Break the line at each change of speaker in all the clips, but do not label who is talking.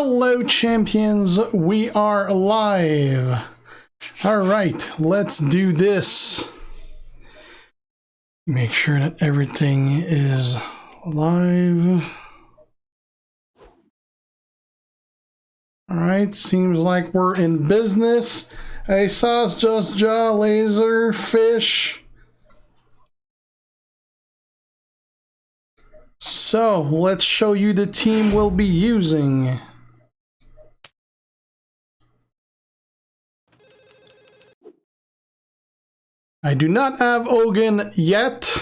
Hello champions, we are live. Alright, let's do this. Make sure that everything is live. Alright, seems like we're in business. Hey Sauce, Just Jaw, Laser, Fish. So, let's show you the team we'll be using. I do not have Hogan yet.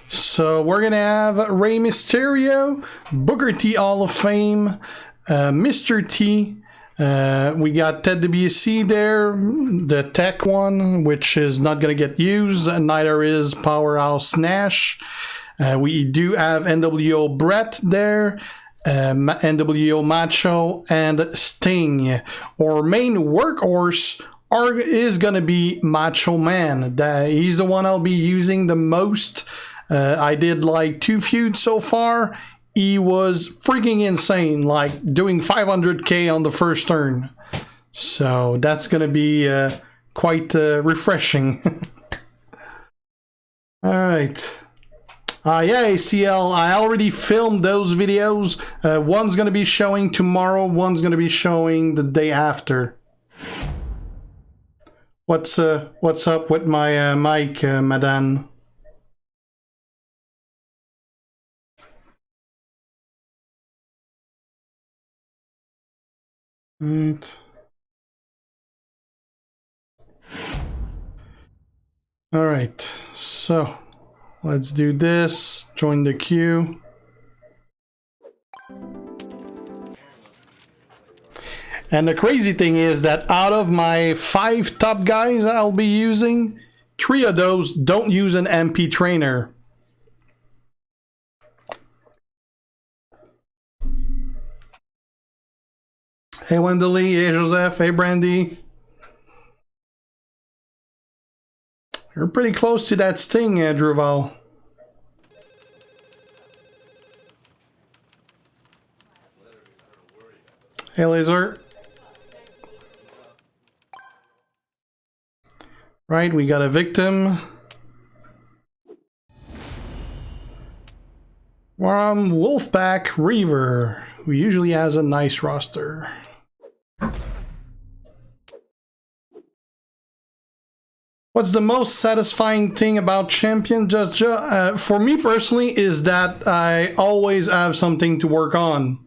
So, we're going to have Rey Mysterio, Booker T Hall of Fame, Mr. T. We got Ted DiBiase there, the tech one, which is not going to get used. Neither is Powerhouse Nash. We do have NWO Brett there, NWO Macho, and Sting. Our main workhorse is going to be Macho Man. He's the one I'll be using the most. I did like 2 feuds so far. He was freaking insane, like doing 500k on the first turn. So that's going to be quite refreshing. Alright. Yeah, ACL, I already filmed those videos. One's going to be showing tomorrow, one's going to be showing the day after. What's up with my mic, madame? Right. All right, so let's do this. Join the queue. And the crazy thing is that out of my 5 top guys I'll be using, 3 of those don't use an MP trainer. Hey Wendeley, hey Joseph, hey Brandy. You're pretty close to that Sting, Druval. Hey Laser. Right, we got a victim. Wolfpack Reaver, who usually has a nice roster. What's the most satisfying thing about Champion? For me personally, is that I always have something to work on.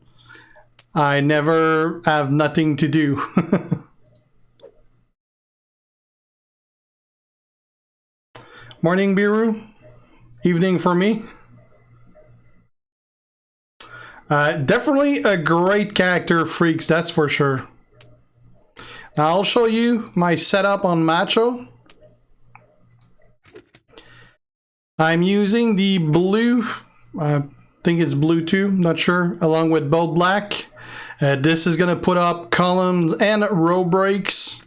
I never have nothing to do. Morning, Biru. Evening for me. Definitely a great character, freaks, that's for sure. Now I'll show you my setup on Macho. I'm using the blue, I think it's blue too, not sure, along with both black. This is going to put up columns and row breaks.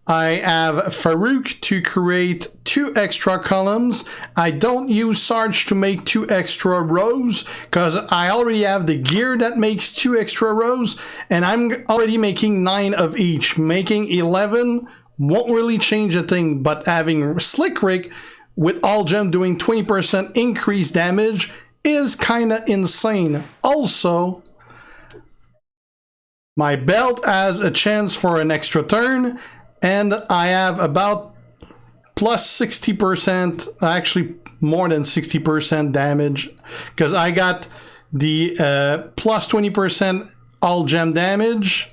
I have Farouk to create 2 extra columns. I don't use Sarge to make 2 extra rows because I already have the gear that makes 2 extra rows, and I'm already making 9 of each. Making 11 won't really change a thing, but having Slick Rick with all gem doing 20% increased damage is kind of insane. Also, my belt has a chance for an extra turn, and I have about plus 60%, actually more than 60% damage, because I got the plus 20% all gem damage,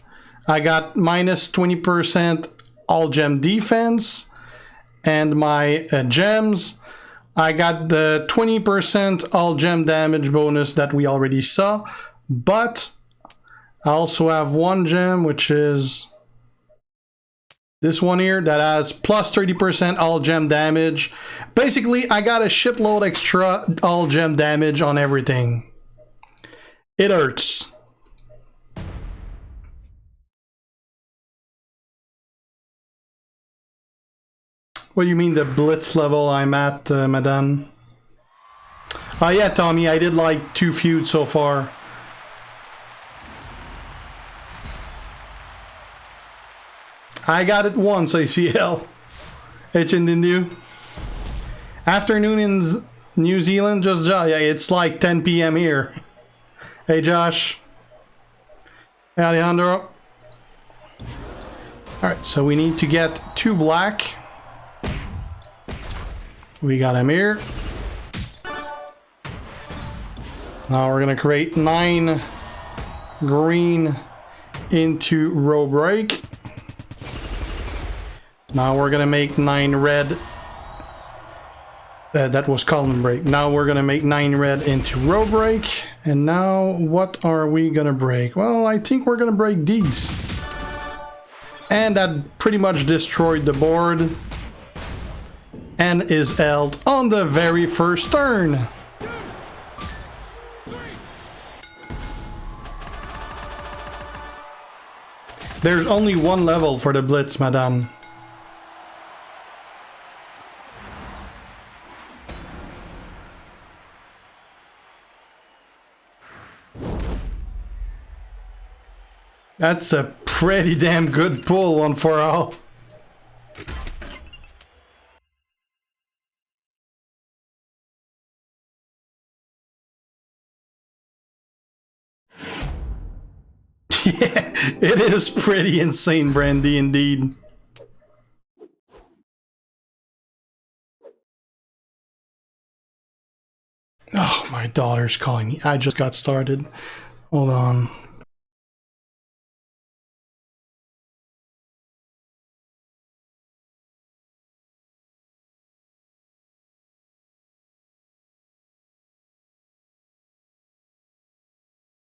I got minus 20% all gem defense, and my gems, I got the 20% all gem damage bonus that we already saw, but I also have 1 gem, which is this one here, that has plus 30% all gem damage. Basically, I got a shitload extra all gem damage on everything. It hurts. What do you mean the blitz level I'm at, madame? Yeah, Tommy, I did like 2 feuds so far. I got it once, ACL. H&N. Afternoon in New Zealand, just yeah, it's like 10 p.m. here. Hey, Josh. Hey, Alejandro. Alright, so we need to get 2 black. We got him here. Now we're gonna create 9 green into row break. Now we're gonna make 9 red. That was column break. Now we're gonna make 9 red into row break. And now what are we gonna break? Well, I think we're gonna break these. And that pretty much destroyed the board. And is held on the very first turn. There's only 1 level for the Blitz, madame. That's a pretty damn good pull, 1 for all. Yeah, it is pretty insane, Brandy, indeed. Oh, my daughter's calling me. I just got started. Hold on.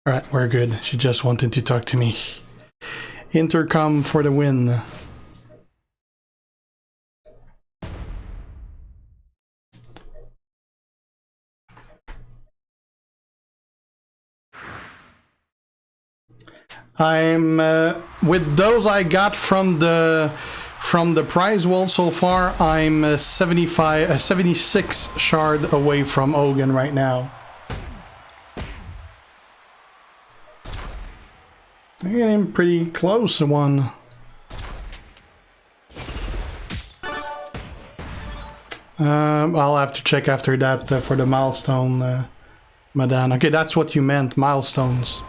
Alright, we're good. She just wanted to talk to me. Intercom for the win. I'm with those I got from the prize wall so far. I'm 76 shard away from Hogan right now. I'm getting pretty close to one. I'll have to check after that for the milestone, Madame. Okay, that's what you meant, milestones.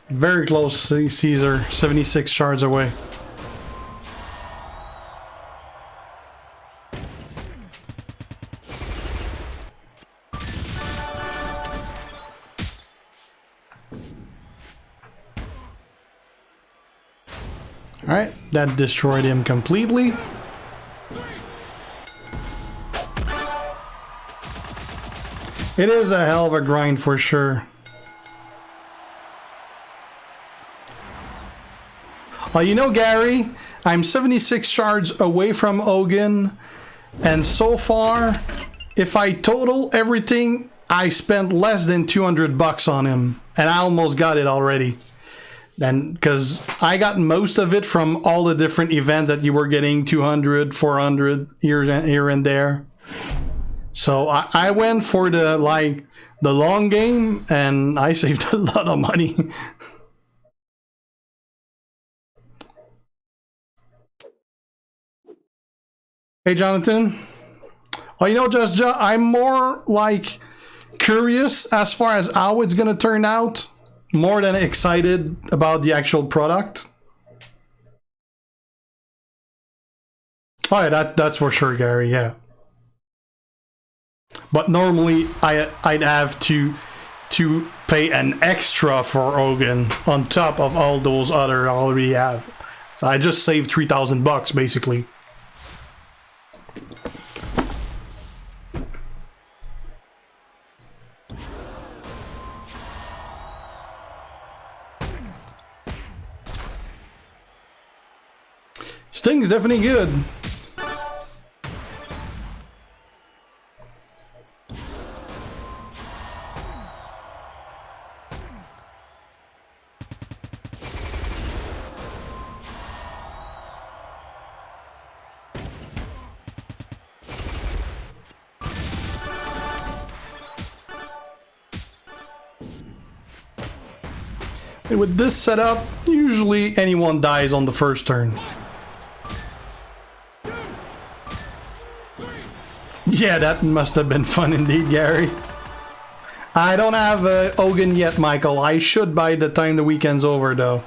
Very close, Caesar. 76 shards away. Alright, that destroyed him completely. It is a hell of a grind for sure. Well, you know, Gary, I'm 76 shards away from Hogan, and so far, if I total everything, I spent less than 200 bucks on him, and I almost got it already. Then, because I got most of it from all the different events that you were getting 200, 400 here and there. So I went for the long game, and I saved a lot of money. Hey, Jonathan. Well, you know, I'm more like curious as far as how it's gonna turn out, more than excited about the actual product. Oh yeah, that's for sure, Gary. Yeah. But normally I'd have to pay an extra for Hogan on top of all those other I already have. So I just saved 3,000 bucks basically. Sting's definitely good. With this setup, usually anyone dies on the first turn. Yeah, that must have been fun indeed, Gary. I don't have Hogan yet, Michael. I should by the time the weekend's over, though.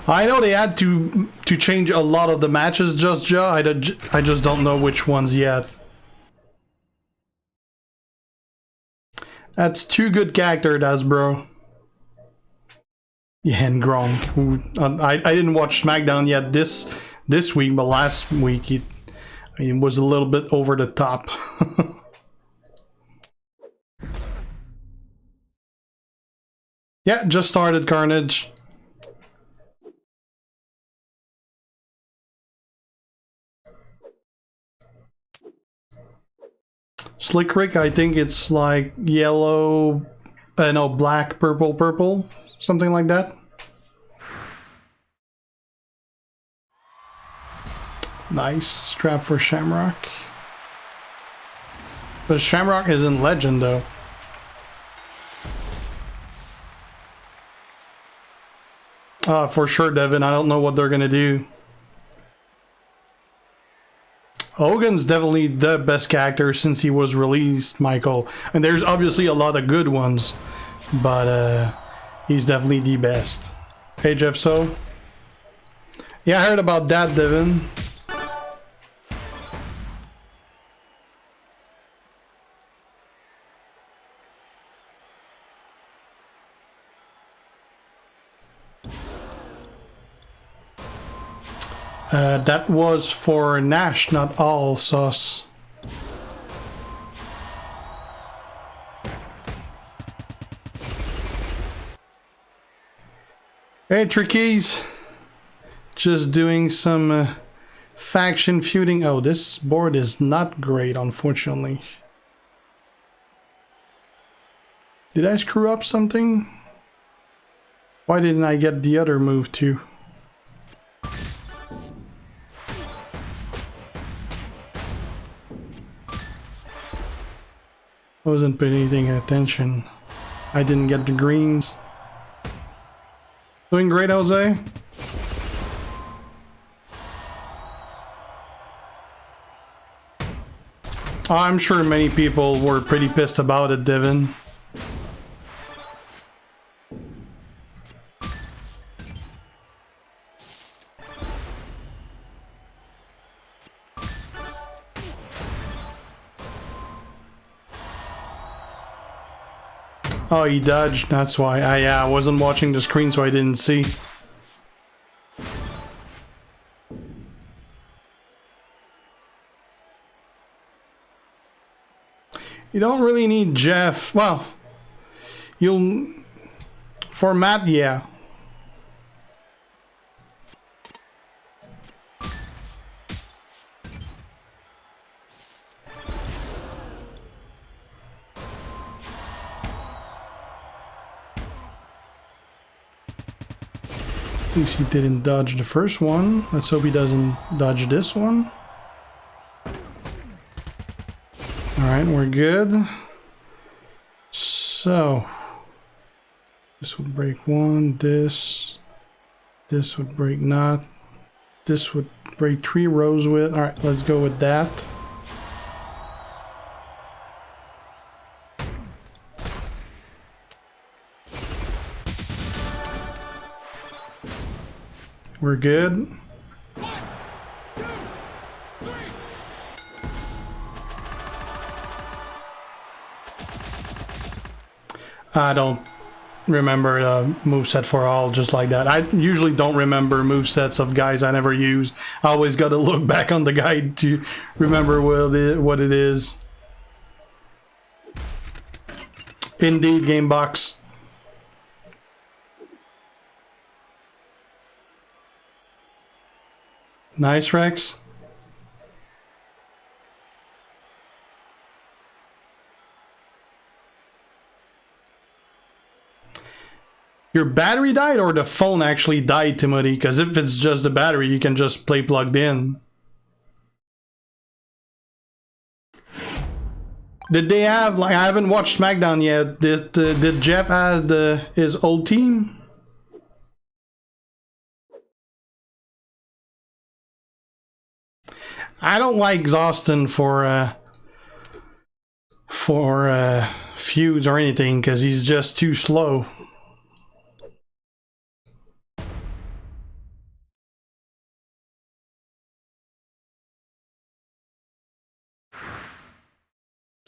I know they had to change a lot of the matches, I just don't know which ones yet. That's two good characters, that's bro. Yeah, and Gronk. I didn't watch SmackDown yet this week, but last week it was a little bit over the top. Yeah, just started Carnage. Slick Rick, I think it's like yellow, no, black, purple, purple, something like that. Nice strap for Shamrock. But Shamrock is in Legend, though. For sure, Devin. I don't know what they're gonna do. Hogan's definitely the best character since he was released, Michael. And there's obviously a lot of good ones, but he's definitely the best. Hey, Jeff, so? Yeah, I heard about that, Devin. That was for Nash, not all sauce. Hey, Trickies. Just doing some faction feuding. Oh, this board is not great, unfortunately. Did I screw up something? Why didn't I get the other move too? I wasn't paying attention. I didn't get the greens. Doing great, Jose. I'm sure many people were pretty pissed about it, Devin. Oh, he dodged, that's why. I wasn't watching the screen, so I didn't see. You don't really need Jeff. Well, you'll... For Matt, yeah. At least he didn't dodge the first one. Let's hope he doesn't dodge this one. Alright, we're good. So, this would break one, this would break not, this would break 3 rows with. Alright, let's go with that. We're good. I don't remember the moveset for all just like that. I usually don't remember movesets of guys I never use. I always got to look back on the guide to remember what it is. Indeed, Gamebox. Nice, Rex. Your battery died or the phone actually died, Timothy? Because if it's just the battery, you can just play plugged in. Did they have, like, I haven't watched SmackDown yet. Did Jeff have his old team? I don't like Guersan for feuds or anything because he's just too slow.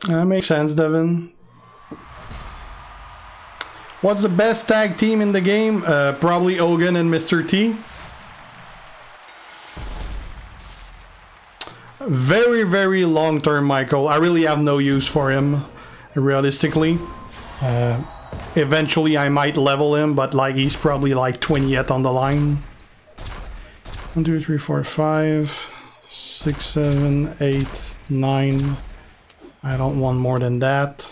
That makes sense, Devin. What's the best tag team in the game? Probably Hogan and Mr. T. Very, very long term, Michael. I really have no use for him, realistically. Eventually, I might level him, but like he's probably like 20th on the line. 1, 2, 3, 4, 5, 6, 7, 8, 9. I don't want more than that.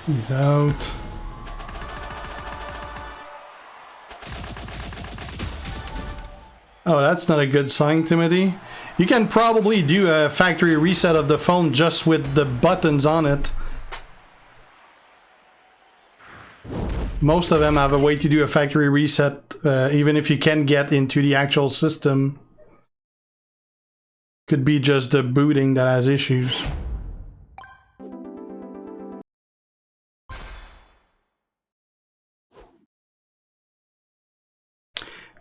He's out. Oh, that's not a good sign, Timothy. You can probably do a factory reset of the phone just with the buttons on it. Most of them have a way to do a factory reset, even if you can't get into the actual system. Could be just the booting that has issues.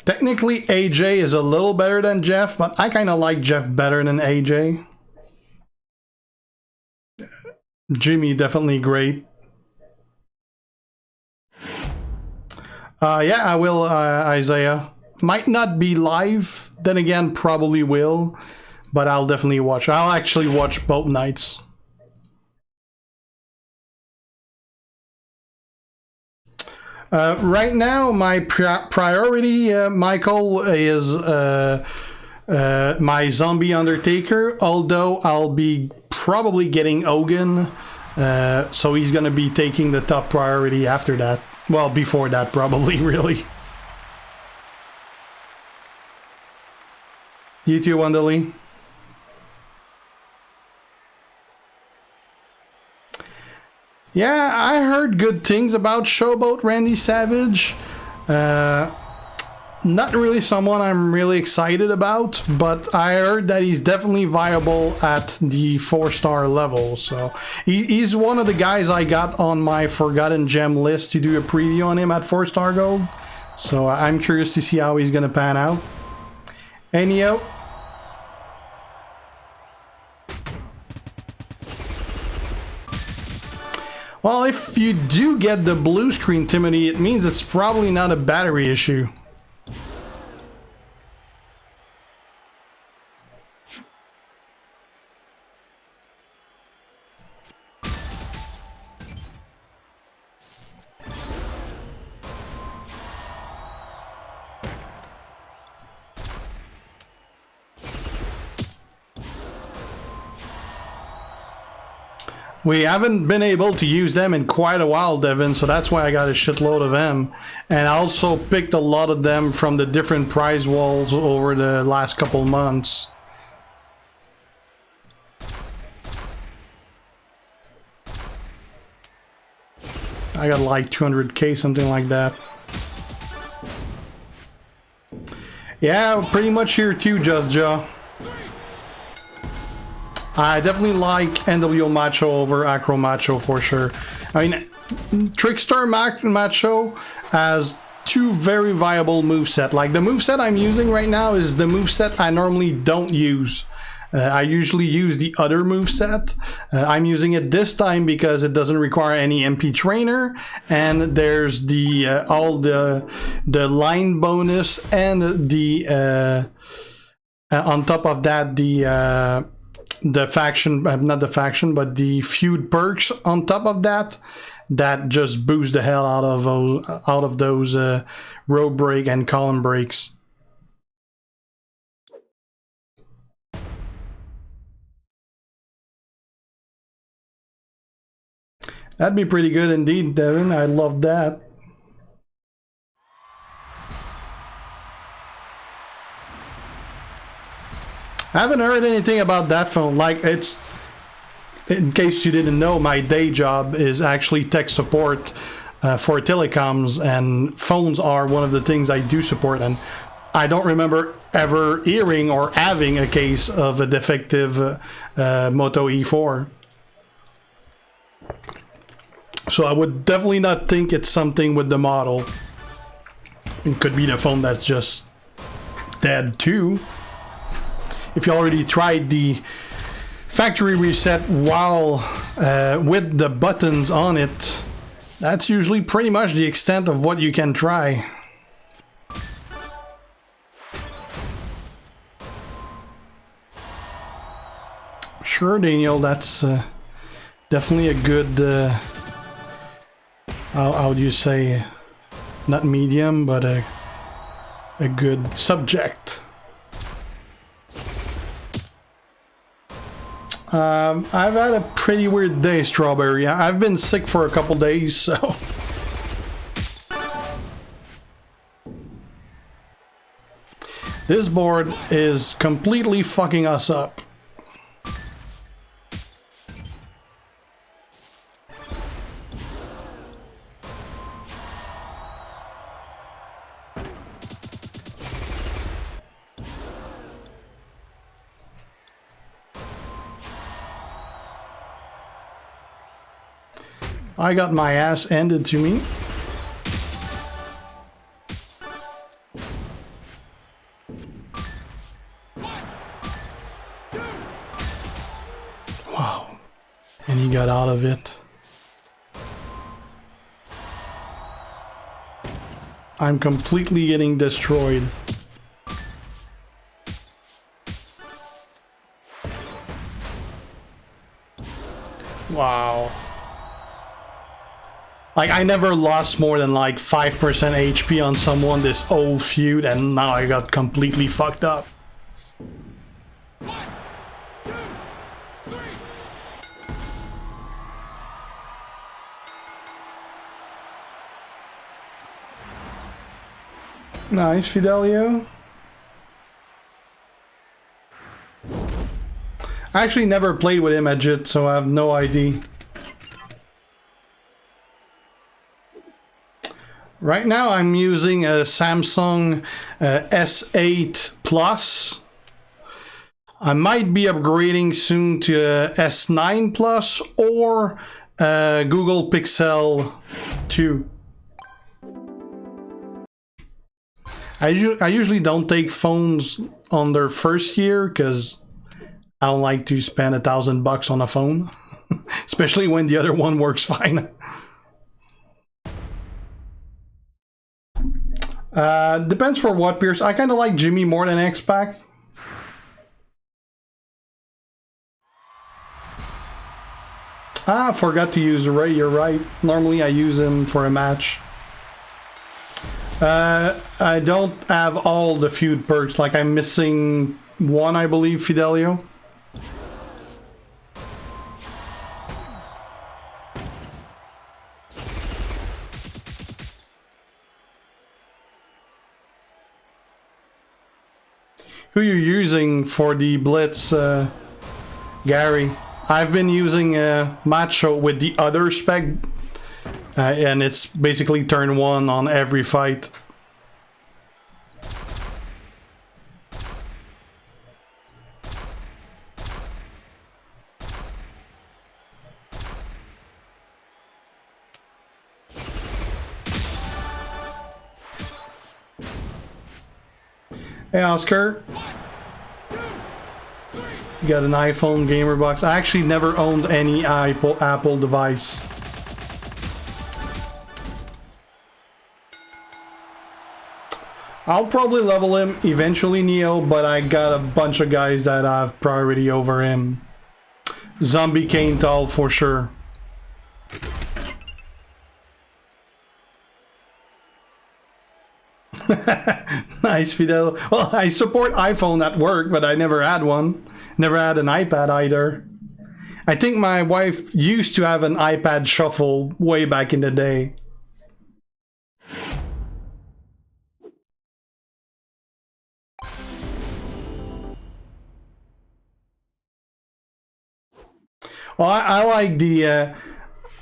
Technically, AJ is a little better than Jeff, but I kind of like Jeff better than AJ. Jimmy, definitely great. Yeah, I will, Isaiah. Might not be live, then again, probably will, but I'll definitely watch. I'll actually watch both nights. Right now, my priority, Michael, is my zombie Undertaker, although I'll be probably getting Hogan, so he's gonna be taking the top priority after that. Well, before that, probably, really. You too, Wanderly. Yeah, I heard good things about Showboat Randy Savage. Not really someone I'm really excited about, but I heard that he's definitely viable at the 4-star level. So he's one of the guys I got on my Forgotten Gem list to do a preview on him at 4-star gold. So I'm curious to see how he's going to pan out. Enio. Well, if you do get the blue screen, Timothy, it means it's probably not a battery issue. We haven't been able to use them in quite a while, Devin, so that's why I got a shitload of them. And I also picked a lot of them from the different prize walls over the last couple months. I got like 200k, something like that. Yeah, pretty much here too, Just Jaw. I definitely like NWO Macho over Acro Macho for sure. I mean, Trickster Macho has two very viable moveset. Like the moveset I'm using right now is the moveset I normally don't use. I usually use the other moveset. I'm using it this time because it doesn't require any MP trainer, and there's the all the line bonus and the on top of that the faction, not the faction, but the feud perks on top of that, that just boost the hell out of those road break and column breaks. That'd be pretty good indeed, Devin. I love that. I haven't heard anything about that phone. Like, it's... In case you didn't know, my day job is actually tech support for telecoms, and phones are one of the things I do support, and I don't remember ever hearing or having a case of a defective Moto E4. So I would definitely not think it's something with the model. It could be the phone that's just dead too. If you already tried the factory reset while with the buttons on it, that's usually pretty much the extent of what you can try. Sure, Daniel, that's definitely a good, how do you say, not medium, but a good subject. I've had a pretty weird day, Strawberry. I've been sick for a couple days, so... This board is completely fucking us up. I got my ass handed to me. Wow. And he got out of it. I'm completely getting destroyed. Wow. Like, I never lost more than like 5% HP on someone this whole feud, and now I got completely fucked up. 1, 2, 3. Nice, Fidelio. I actually never played with him at JIT, so I have no idea. Right now I'm using a Samsung S8 Plus. I might be upgrading soon to a S9 Plus or Google Pixel 2. I usually don't take phones on their first year because I don't like to spend $1,000 on a phone, especially when the other one works fine. Depends for what, Pierce. I kind of like Jimmy more than X-Pac. Ah, I forgot to use Ray, you're right. Normally I use him for a match. I don't have all the feud perks, like I'm missing one, I believe, Fidelio. Who you using for the Blitz, Gary? I've been using Macho with the other spec, and it's basically turn 1 on every fight. Hey Oscar, you got an iPhone gamer box? I actually never owned any Apple device. I'll probably level him eventually, Neo, but I got a bunch of guys that have priority over him. Zombie Kane Tall for sure. Nice, Fidel. Well, I support iPhone at work, but I never had one. Never had an iPad either. I think my wife used to have an iPad shuffle way back in the day. Well, I like the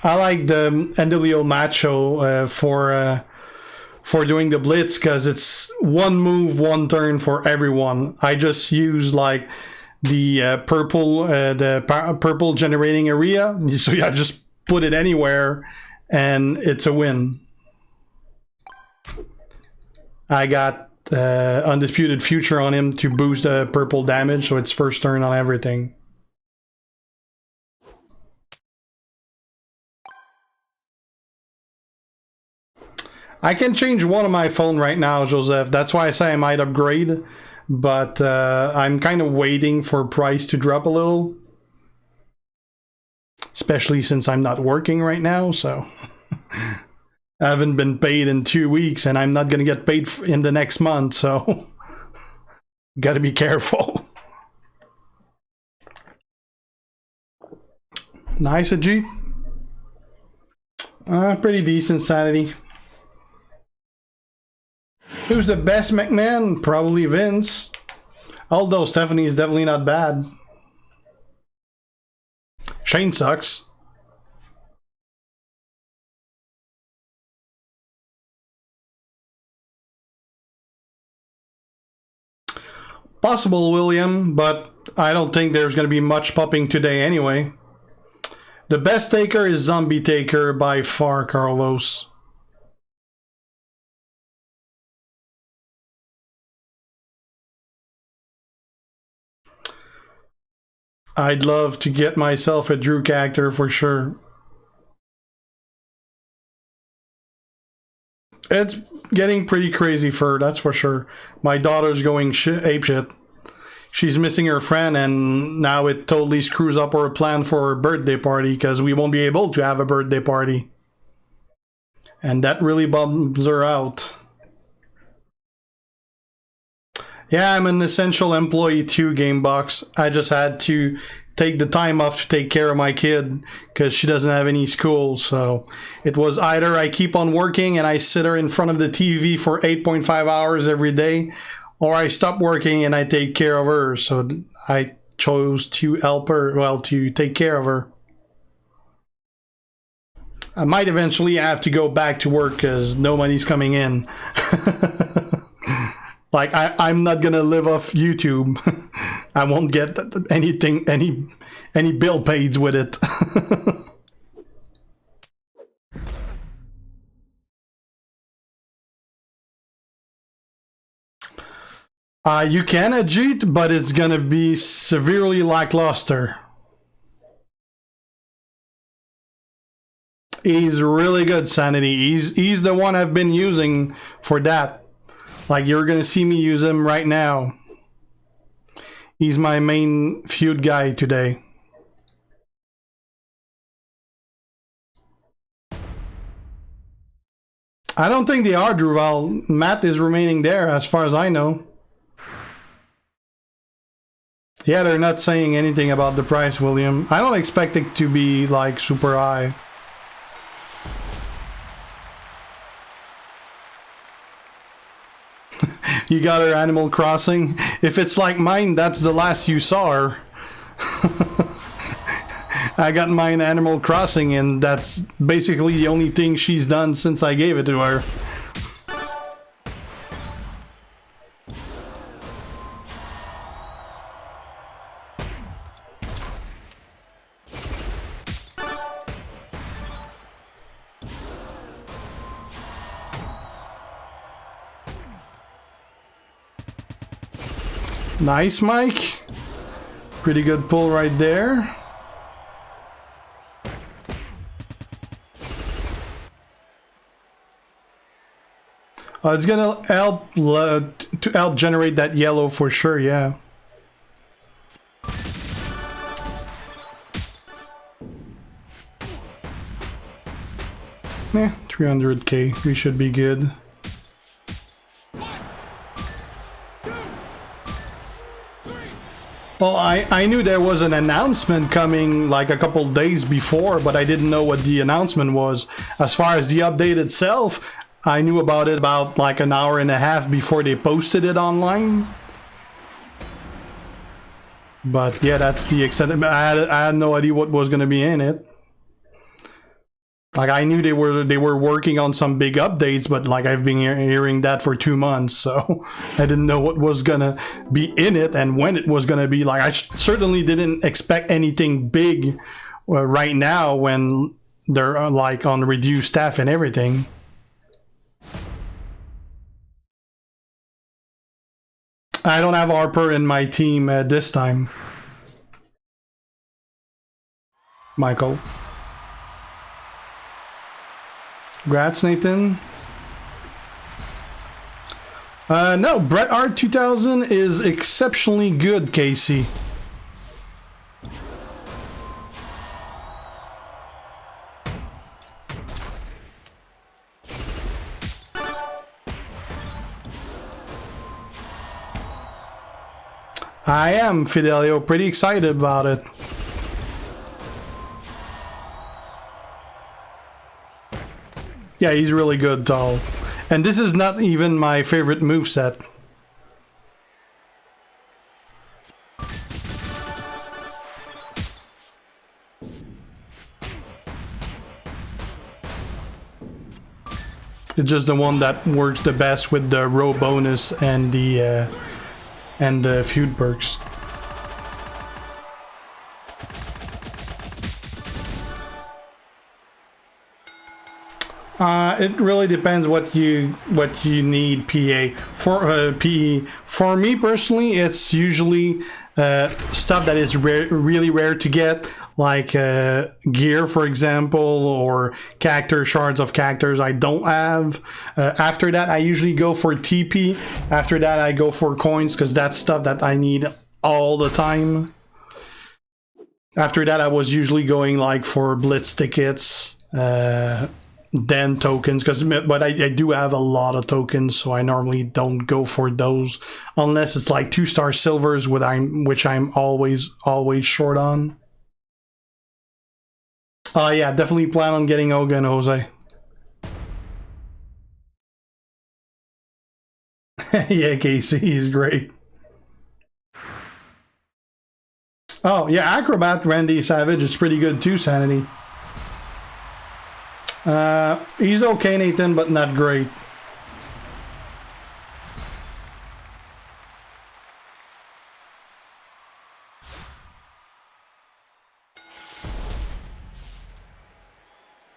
NWO Macho for doing the blitz, because it's one move, one turn for everyone. I just use like the purple generating area, so yeah, just put it anywhere, and it's a win. I got Undisputed Future on him to boost the purple damage, so it's first turn on everything. I can change one on my phone right now, Joseph. That's why I say I might upgrade. But I'm kind of waiting for price to drop a little. Especially since I'm not working right now, so... I haven't been paid in 2 weeks, and I'm not going to get paid in the next month, so... Gotta be careful. Nice, Ajit. Pretty decent sanity. Who's the best McMahon? Probably Vince. Although Stephanie is definitely not bad. Shane sucks. Possible, William, but I don't think there's going to be much popping today anyway. The best taker is Zombie Taker by far, Carlos. I'd love to get myself a Drew character for sure. It's getting pretty crazy for her, that's for sure. My daughter's going apeshit. She's missing her friend, and now it totally screws up our plan for her birthday party, because we won't be able to have a birthday party. And that really bums her out. Yeah, I'm an essential employee too, Gamebox. I just had to take the time off to take care of my kid because she doesn't have any school. So it was either I keep on working and I sit her in front of the TV for 8.5 hours every day, or I stop working and I take care of her. So I chose to help her, well, to take care of her. I might eventually have to go back to work because no money's coming in. Like, I'm not gonna live off YouTube. I won't get anything, any bill paid with it. You can Ajit, but it's gonna be severely lackluster. He's really good, Sanity. He's the one I've been using for that. Like, you're gonna see me use him right now. He's my main feud guy today. I don't think they are, Druval. Matt is remaining there, as far as I know. Yeah, they're not saying anything about the price, William. I don't expect it to be, like, super high. You got her Animal Crossing. If it's like mine, that's the last you saw her. I got mine Animal Crossing, and that's basically the only thing she's done since I gave it to her. Nice, Mike. Pretty good pull right there. It's gonna help to help generate that yellow for sure, yeah. Eh, 300k, we should be good. Well, I knew there was an announcement coming like a couple days before, but I didn't know what the announcement was. As far as the update itself, I knew about it about like an hour and a half before they posted it online. But yeah, that's the extent. I had no idea what was going to be in it. Like I knew they were working on some big updates, but like I've been hearing that for 2 months, so I didn't know what was gonna be in it and when it was gonna be. Like I certainly didn't expect anything big right now when they're like on reduced staff and everything. I don't have Harper in my team this time, Michael. Congrats, Nathan. No, Bret Hart 2000 is exceptionally good, Casey. I am, Fidelio, pretty excited about it. Yeah, he's really good, Tall. And this is not even my favorite moveset. It's just the one that works the best with the row bonus and the feud perks. It really depends what you need, PA. For PE, for me personally, it's usually stuff that is really rare to get, like gear, for example, or character shards of characters I don't have. After that, I usually go for TP. After that, I go for coins because that's stuff that I need all the time. After that, I was usually going like for blitz tickets. Then tokens, but I do have a lot of tokens, so I normally don't go for those unless it's like 2-star silvers, which I'm always short on. Yeah, definitely plan on getting Hogan, Jose. Yeah, Casey, he's great. Oh yeah, Acrobat Randy Savage is pretty good too, Sanity. He's okay, Nathan, but not great.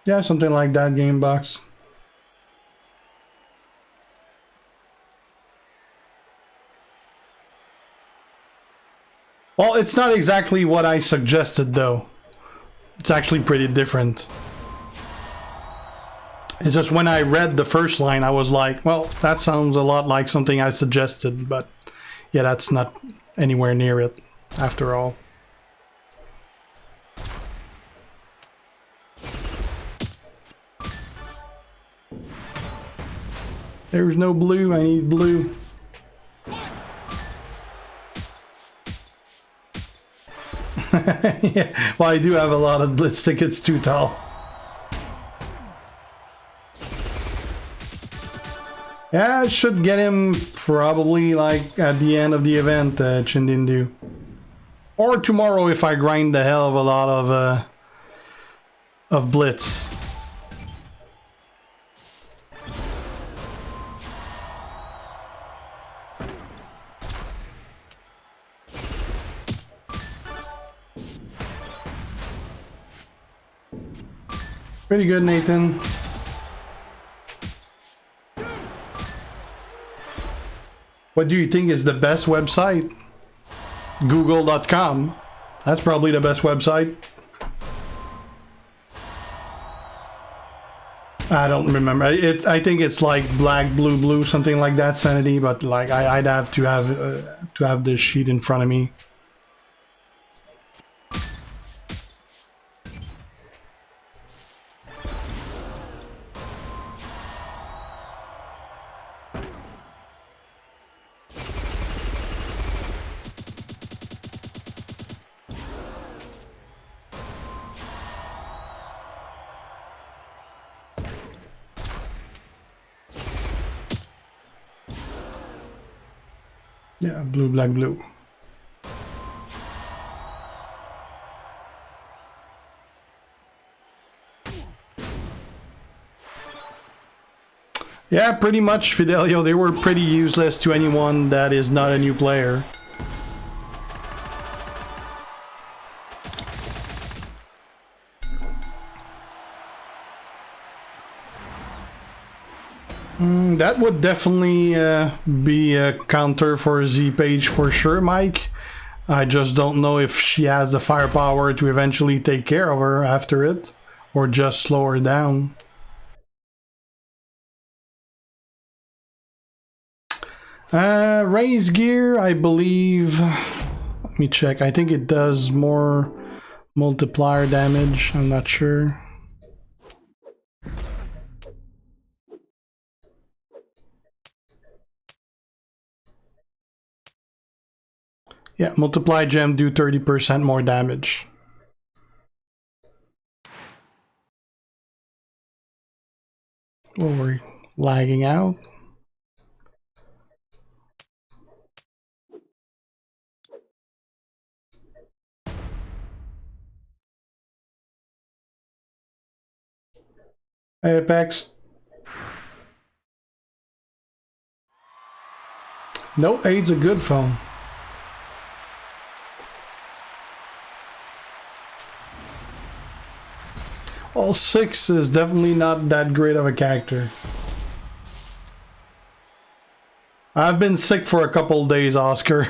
Yeah, something like that, game box. Well, it's not exactly what I suggested, though. It's actually pretty different. It's just when I read the first line, I was like, well, that sounds a lot like something I suggested, but yeah, that's not anywhere near it, after all. There's no blue, I need blue. Yeah, well, I do have a lot of blitz tickets too, Tall. Yeah, I should get him probably like at the end of the event, Chindindu. Or tomorrow if I grind the hell of a lot of blitz. Pretty good, Nathan. What do you think is the best website? Google.com. That's probably the best website. I don't remember. I think it's like black, blue, blue, something like that, Sanity. But like I'd have to have this sheet in front of me. Yeah, blue, black, blue. Yeah, pretty much, Fidelio. They were pretty useless to anyone that is not a new player. That would definitely be a counter for Z-Page for sure, Mike. I just don't know if she has the firepower to eventually take care of her after it, or just slow her down. Raise gear, I believe. Let me check. I think it does more multiplier damage. I'm not sure. Yeah, multiply gem do 30% more damage. Oh, we're lagging out. Apex. No, 8's a good phone. Well, 6 is definitely not that great of a character. I've been sick for a couple days, Oscar.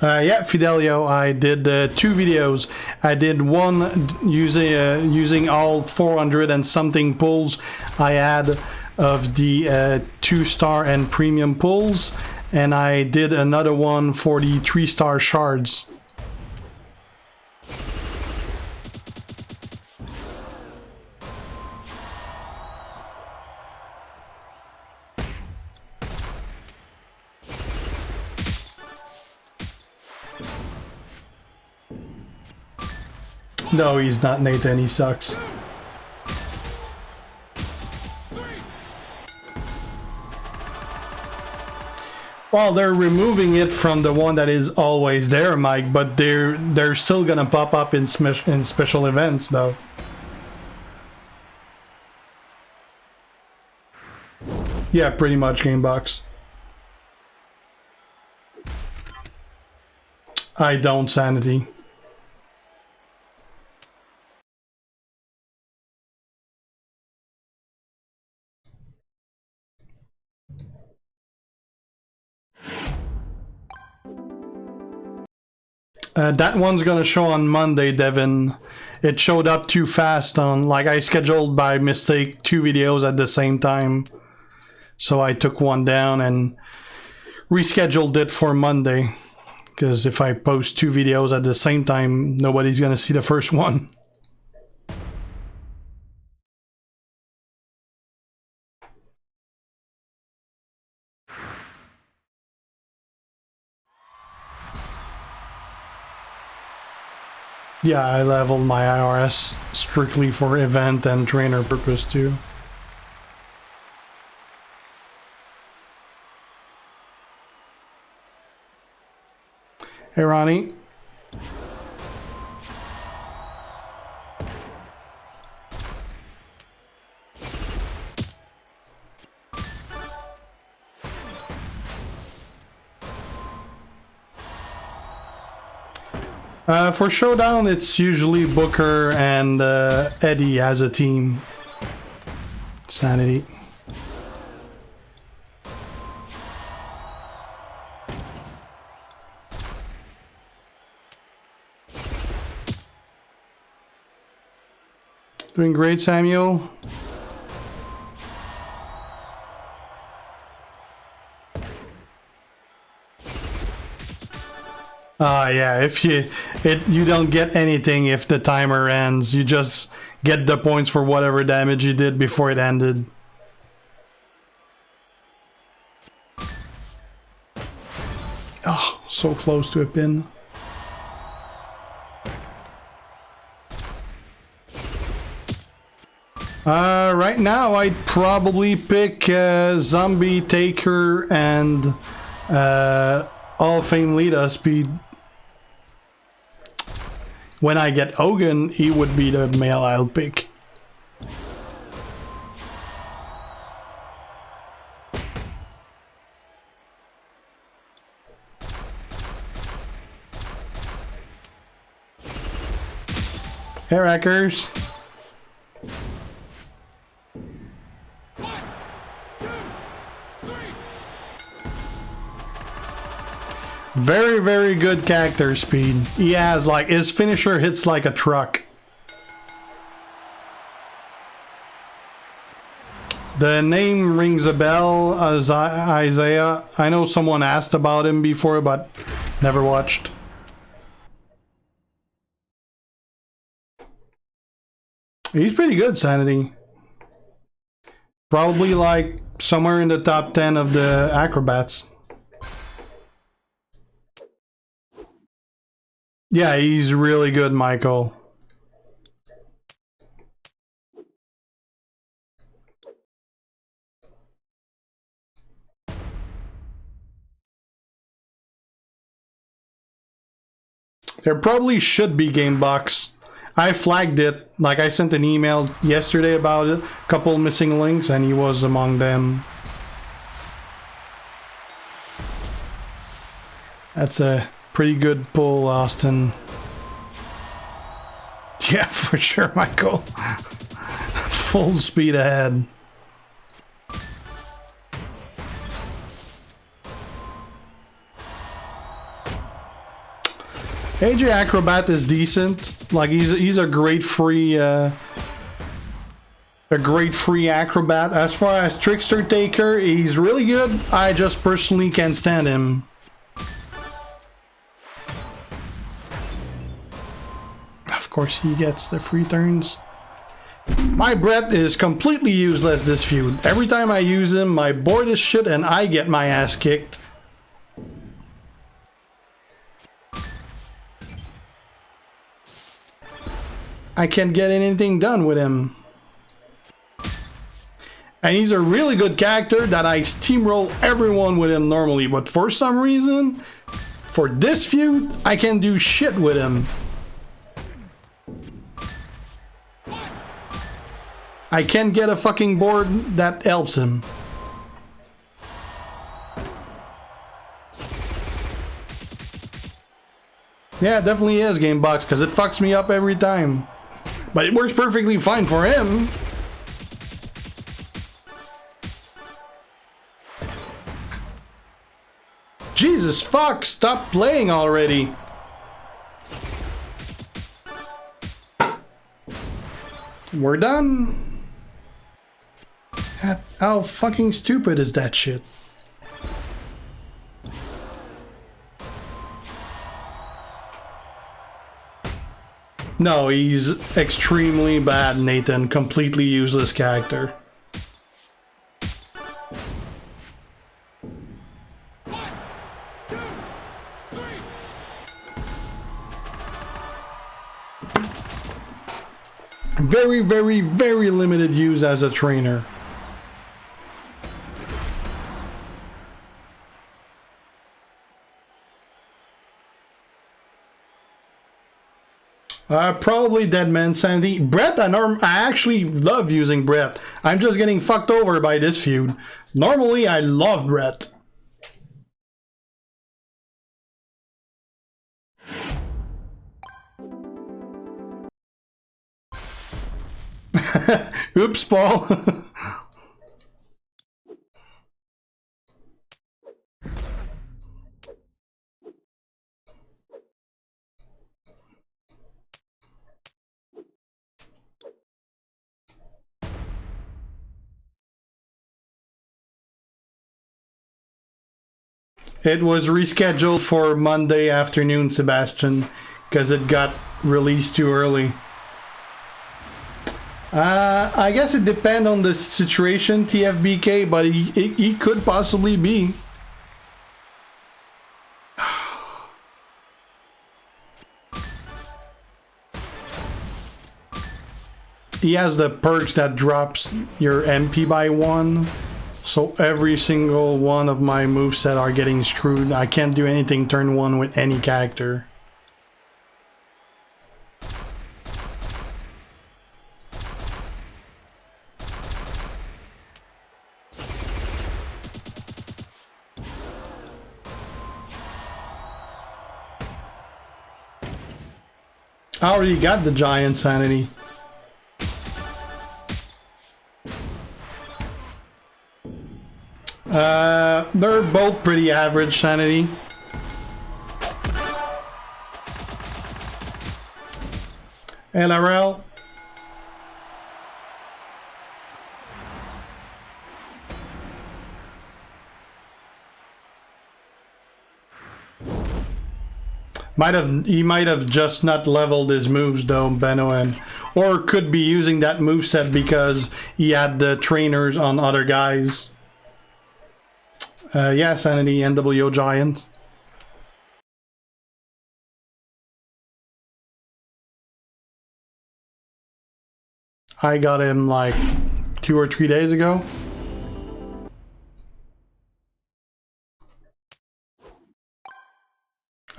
Yeah, Fidelio, I did 2 videos. I did one using all 400 and something pulls I had of the 2-star and premium pulls, and I did another one for the 3-star shards. No, he's not Nathan, he sucks. Well, they're removing it from the one that is always there, Mike, but they're still gonna pop up in special events, though. Yeah, pretty much, Gamebox. I don't, Sanity. That one's gonna show on Monday, Devin. It showed up too fast on, like, I scheduled by mistake 2 videos at the same time. So I took one down and rescheduled it for Monday. Because if I post 2 videos at the same time, nobody's gonna see the first one. Yeah, I leveled my IRS strictly for event and trainer purpose too. Hey, Ronnie. For Showdown, it's usually Booker and Eddie as a team. Sanity. Doing great, Samuel. Yeah, if you don't get anything if the timer ends. You just get the points for whatever damage you did before it ended. Oh, so close to a pin. Right now, I'd probably pick Zombie, Taker, and Hall of Fame Lita Speed. When I get Hogan, he would be the male I'll pick. Hey, Wreckers. Very, very good character speed. He has, like, his finisher hits like a truck. The name rings a bell as Isaiah. I know someone asked about him before, but never watched. He's pretty good, Sanity. Probably like somewhere in the top 10 of the acrobats. Yeah, he's really good, Michael. There probably should be game box. I flagged it, like I sent an email yesterday about it, a couple missing links, and he was among them. That's a pretty good pull, Austin. Yeah, for sure, Michael. Full speed ahead. AJ Acrobat is decent. Like he's a great free acrobat. As far as Trickster Taker, he's really good. I just personally can't stand him. Of course, he gets the free turns. My Brett is completely useless this feud. Every time I use him, my board is shit and I get my ass kicked. I can't get anything done with him. And he's a really good character that I steamroll everyone with him normally, but for some reason, for this feud, I can't do shit with him. I can't get a fucking board that helps him. Yeah, it definitely is game box, because it fucks me up every time. But it works perfectly fine for him. Jesus fuck, stop playing already. We're done. How fucking stupid is that shit? No, he's extremely bad, Nathan. Completely useless character. Very, very, very limited use as a trainer. Probably Deadman Sandy. Brett, I actually love using Brett. I'm just getting fucked over by this feud. Normally, I love Brett. Oops, Paul. It was rescheduled for Monday afternoon, Sebastian, because it got released too early. I guess it depends on the situation, TFBK, but he could possibly be. he has the perks that drops your MP by 1. So every single one of my moveset are getting screwed. I can't do anything turn 1 with any character. I already got the giant sanity. They're both pretty average sanity. LRL. He might have just not leveled his moves though, Benoit, or could be using that moveset because he had the trainers on other guys. Yeah, sanity, NWO giant. I got him like 2 or 3 days ago.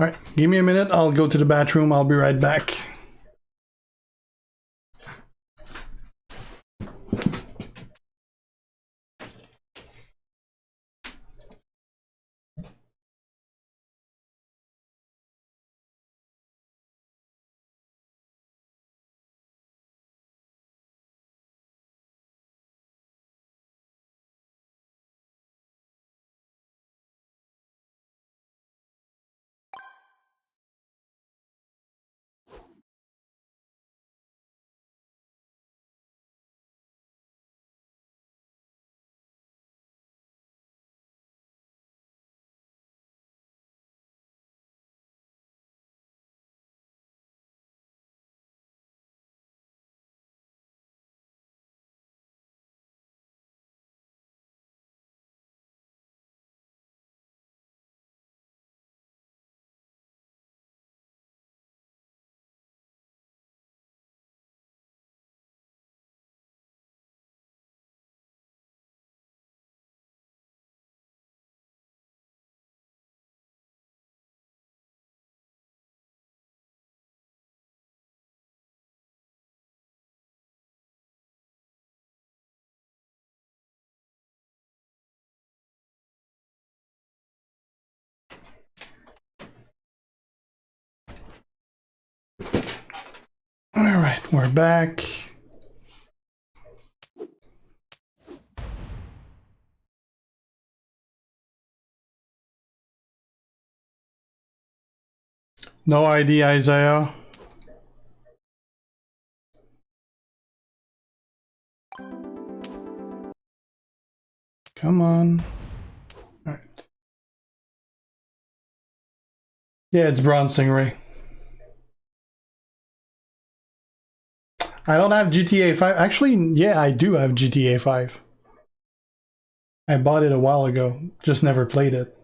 Alright, give me a minute, I'll go to the bathroom, I'll be right back. Alright, we're back. No ID, Isaiah. Come on. All right. Yeah, it's Bronze Stingray. I don't have GTA 5. Actually, yeah, I do have GTA 5. I bought it a while ago, just never played it.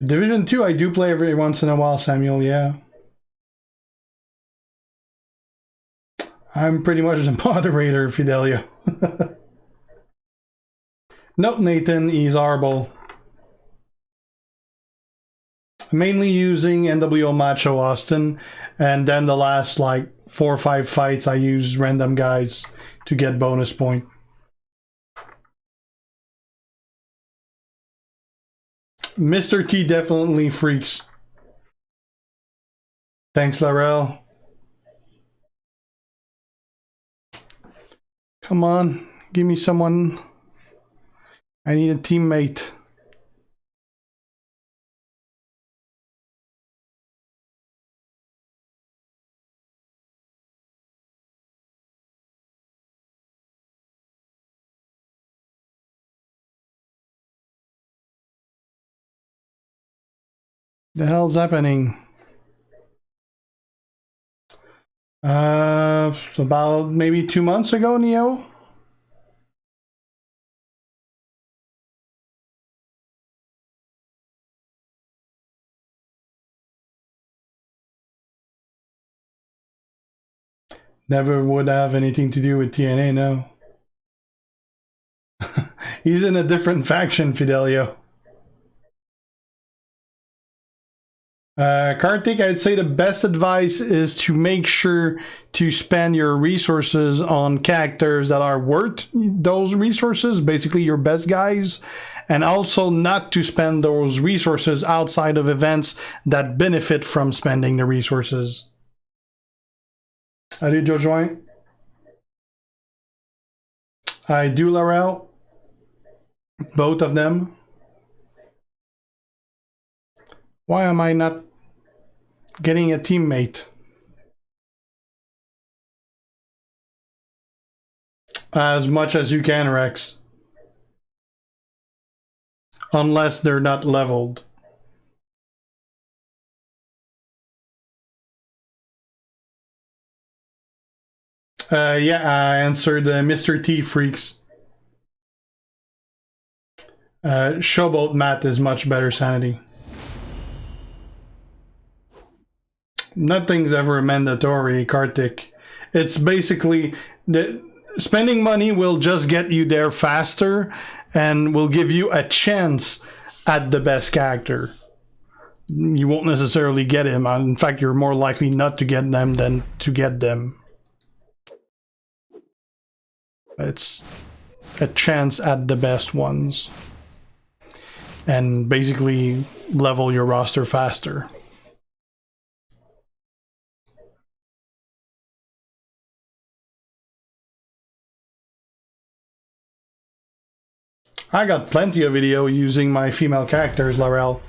Division 2, I do play every once in a while, Samuel, yeah. I'm pretty much the moderator, Fidelio. Nope, Nathan, he's Arbol. Mainly using NWO Macho Austin, and then the last like 4 or 5 fights I use random guys to get bonus point. Mr. T definitely freaks. Thanks, Larell. Come on, give me someone. I need a teammate. The hell's happening? About maybe 2 months ago, Neo. Never would have anything to do with TNA, no. He's in a different faction, Fidelio. Kartik, I'd say the best advice is to make sure to spend your resources on characters that are worth those resources, basically your best guys, and also not to spend those resources outside of events that benefit from spending the resources. I do, Joe Joint. I do, Laurel. Both of them. Why am I not getting a teammate? As much as you can, Rex. Unless they're not leveled. Yeah, I answered Mr. T Freaks. Showboat Matt is much better sanity. Nothing's ever mandatory, Kartik. It's basically the spending money will just get you there faster and will give you a chance at the best character. You won't necessarily get him. In fact, you're more likely not to get them than to get them. It's a chance at the best ones. And basically level your roster faster. I got plenty of video using my female characters, Laurel.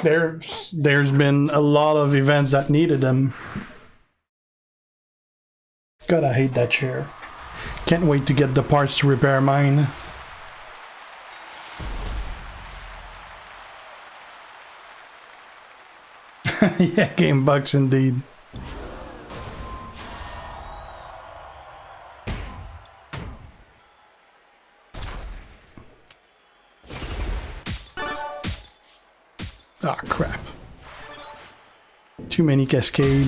There's been a lot of events that needed them. God, I hate that chair. Can't wait to get the parts to repair mine. Yeah, game bugs indeed. Ah, crap. Too many cascade.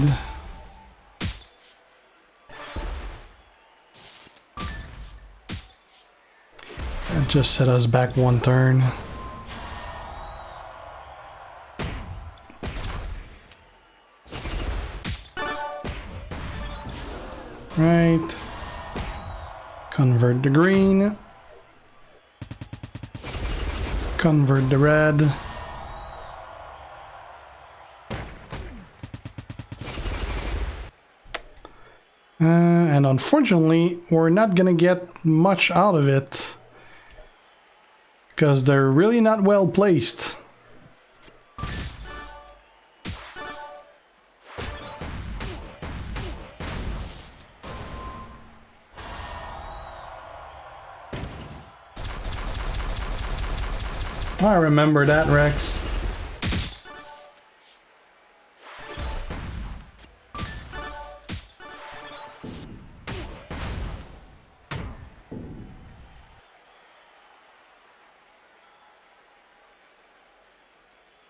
That just set us back one turn. Right. Convert the green. Convert the red. And unfortunately, we're not gonna get much out of it because they're really not well placed. I remember that, Rex.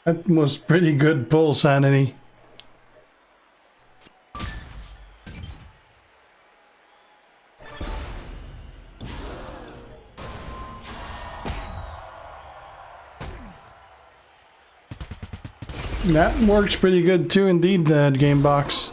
That was pretty good pull, Sanity. That works pretty good too, indeed, that game box.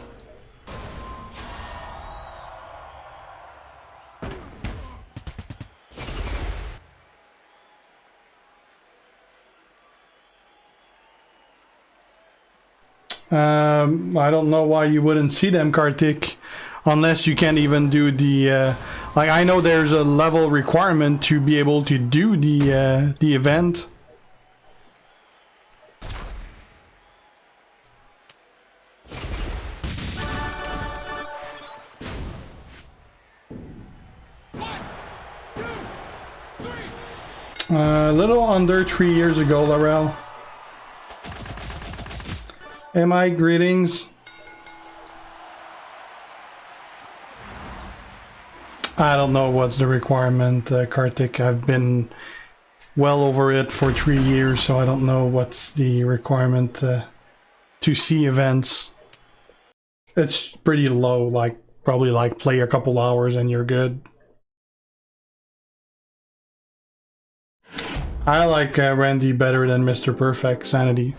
I don't know why you wouldn't see them, Kartik, unless you can't even do the like, I know there's a level requirement to be able to do the event. A little under 3 years ago, Laurel. MI, greetings. I don't know what's the requirement, Kartik. I've been well over it for 3 years, so I don't know what's the requirement to see events. It's pretty low, like probably like play a couple hours and you're good. I like Randy better than Mr. Perfect Sanity.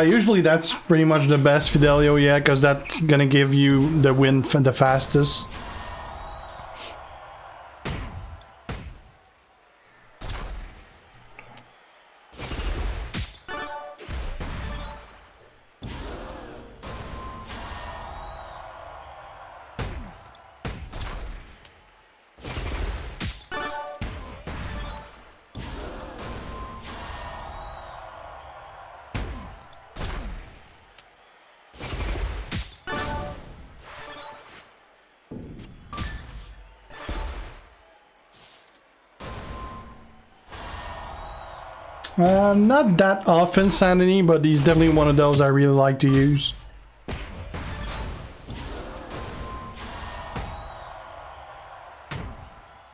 Usually that's pretty much the best Fidelio, yeah, because that's gonna give you the win the fastest. Not that often, Sanity, but he's definitely one of those I really like to use.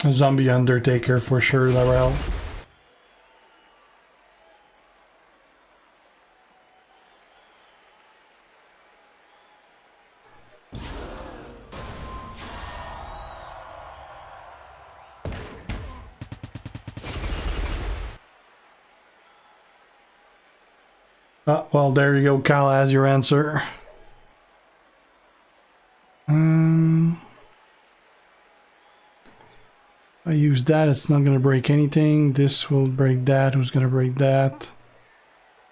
A Zombie Undertaker for sure, Larell. Well, there you go, Kyle has your answer. I use that, it's not going to break anything. This will break that, who's going to break that?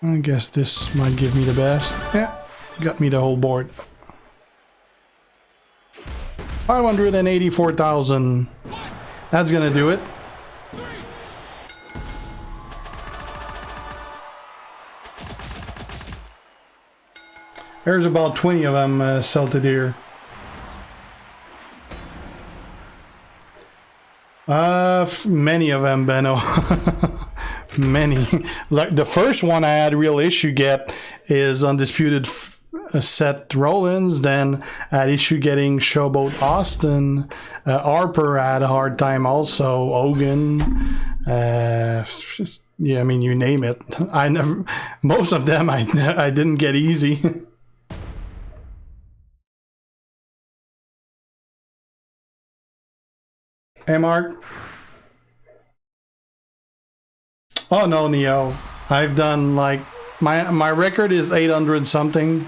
I guess this might give me the best. Yeah, got me the whole board. 584,000. That's going to do it. There's about 20 of them, Celtic Deer. Many of them, Benno. Many. Like the first one I had a real issue get is Undisputed Seth Rollins. Then I had issue getting Showboat Austin. Harper had a hard time also. Hogan. Yeah, I mean, you name it. Most of them I didn't get easy. Hey, Mark. Oh no, Neo. I've done like my record is 800 something.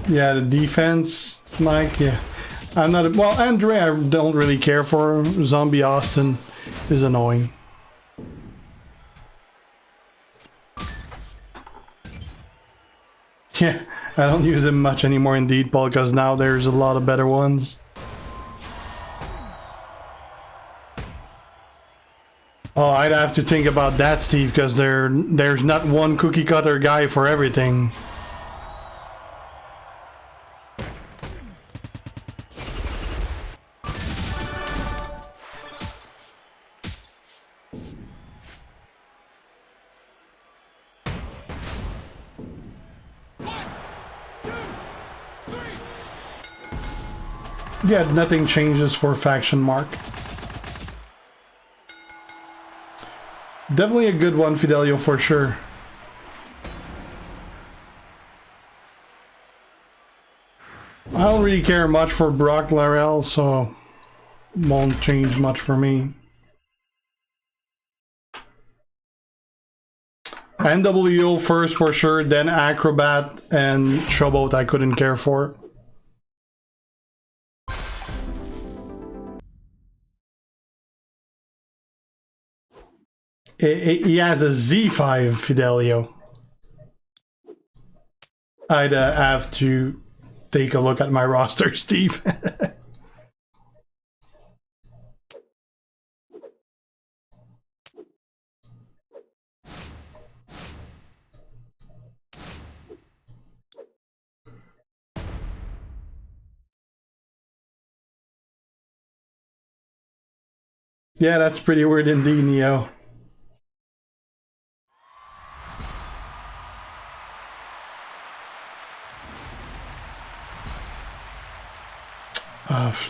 Yeah, the defense, Mike, yeah. I'm not, well, Andre, I don't really care for. Zombie Austin is annoying. Yeah, I don't use him much anymore indeed, Paul, because now there's a lot of better ones. Oh, I'd have to think about that, Steve, because there's not one cookie cutter guy for everything. Yeah, nothing changes for Faction Mark. Definitely a good one, Fidelio, for sure. I don't really care much for Brock Larell, so won't change much for me. NWO first for sure, then Acrobat and Showboat I couldn't care for. He has a Z5 Fidelio. I'd have to take a look at my roster, Steve. Yeah, that's pretty weird indeed, Neo.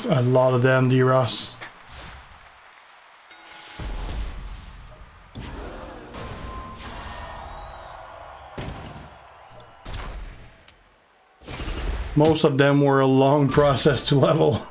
A lot of them, D-Ross. Most of them were a long process to level.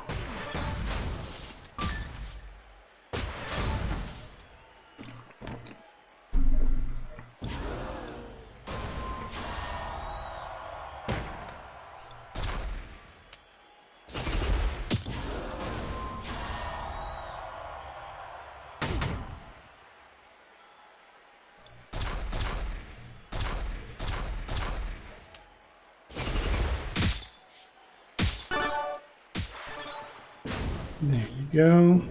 There you go.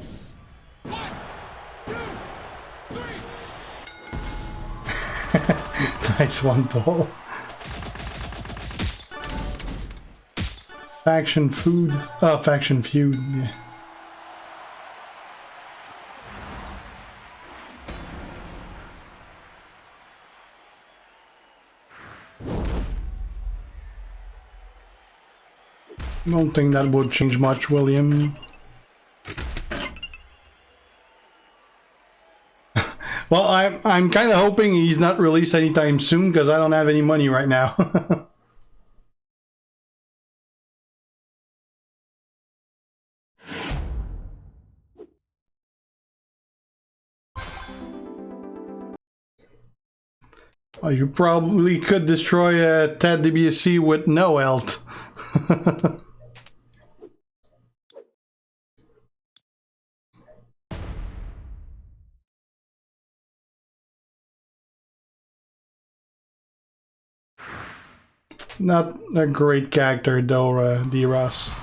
1, 2, 3. Nice one, Paul. Faction food. Oh, faction feud. Yeah. Don't think that would change much, William. Well, I'm kind of hoping he's not released anytime soon because I don't have any money right now. Oh, you probably could destroy Ted DiBiase with no health. Not a great character though, D-Ross.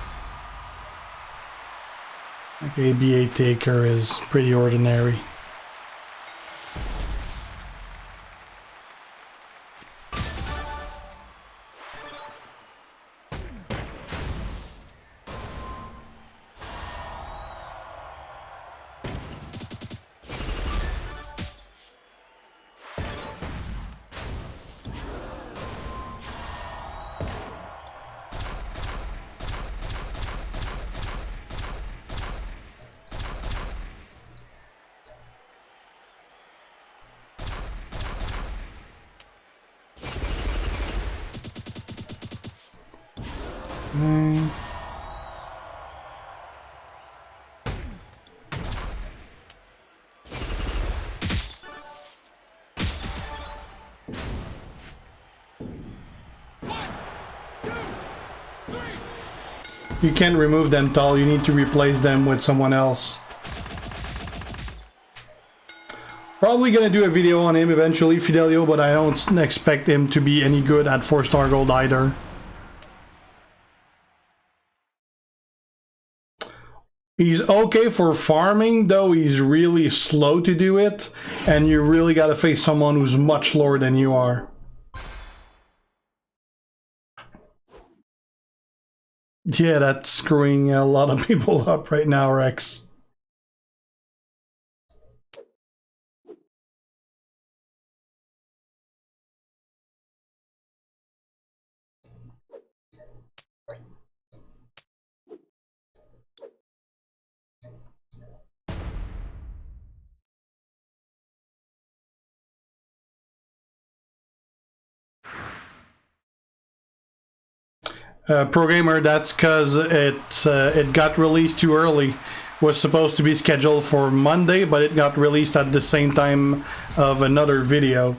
Like ABA Taker is pretty ordinary. You can't remove them, Tal. You need to replace them with someone else. Probably gonna do a video on him eventually, Fidelio, but I don't expect him to be any good at 4-star gold either. He's okay for farming, though he's really slow to do it, and you really gotta face someone who's much lower than you are. Yeah, that's screwing a lot of people up right now, Rex. Programmer, that's because it got released too early. Was supposed to be scheduled for Monday, but it got released at the same time of another video.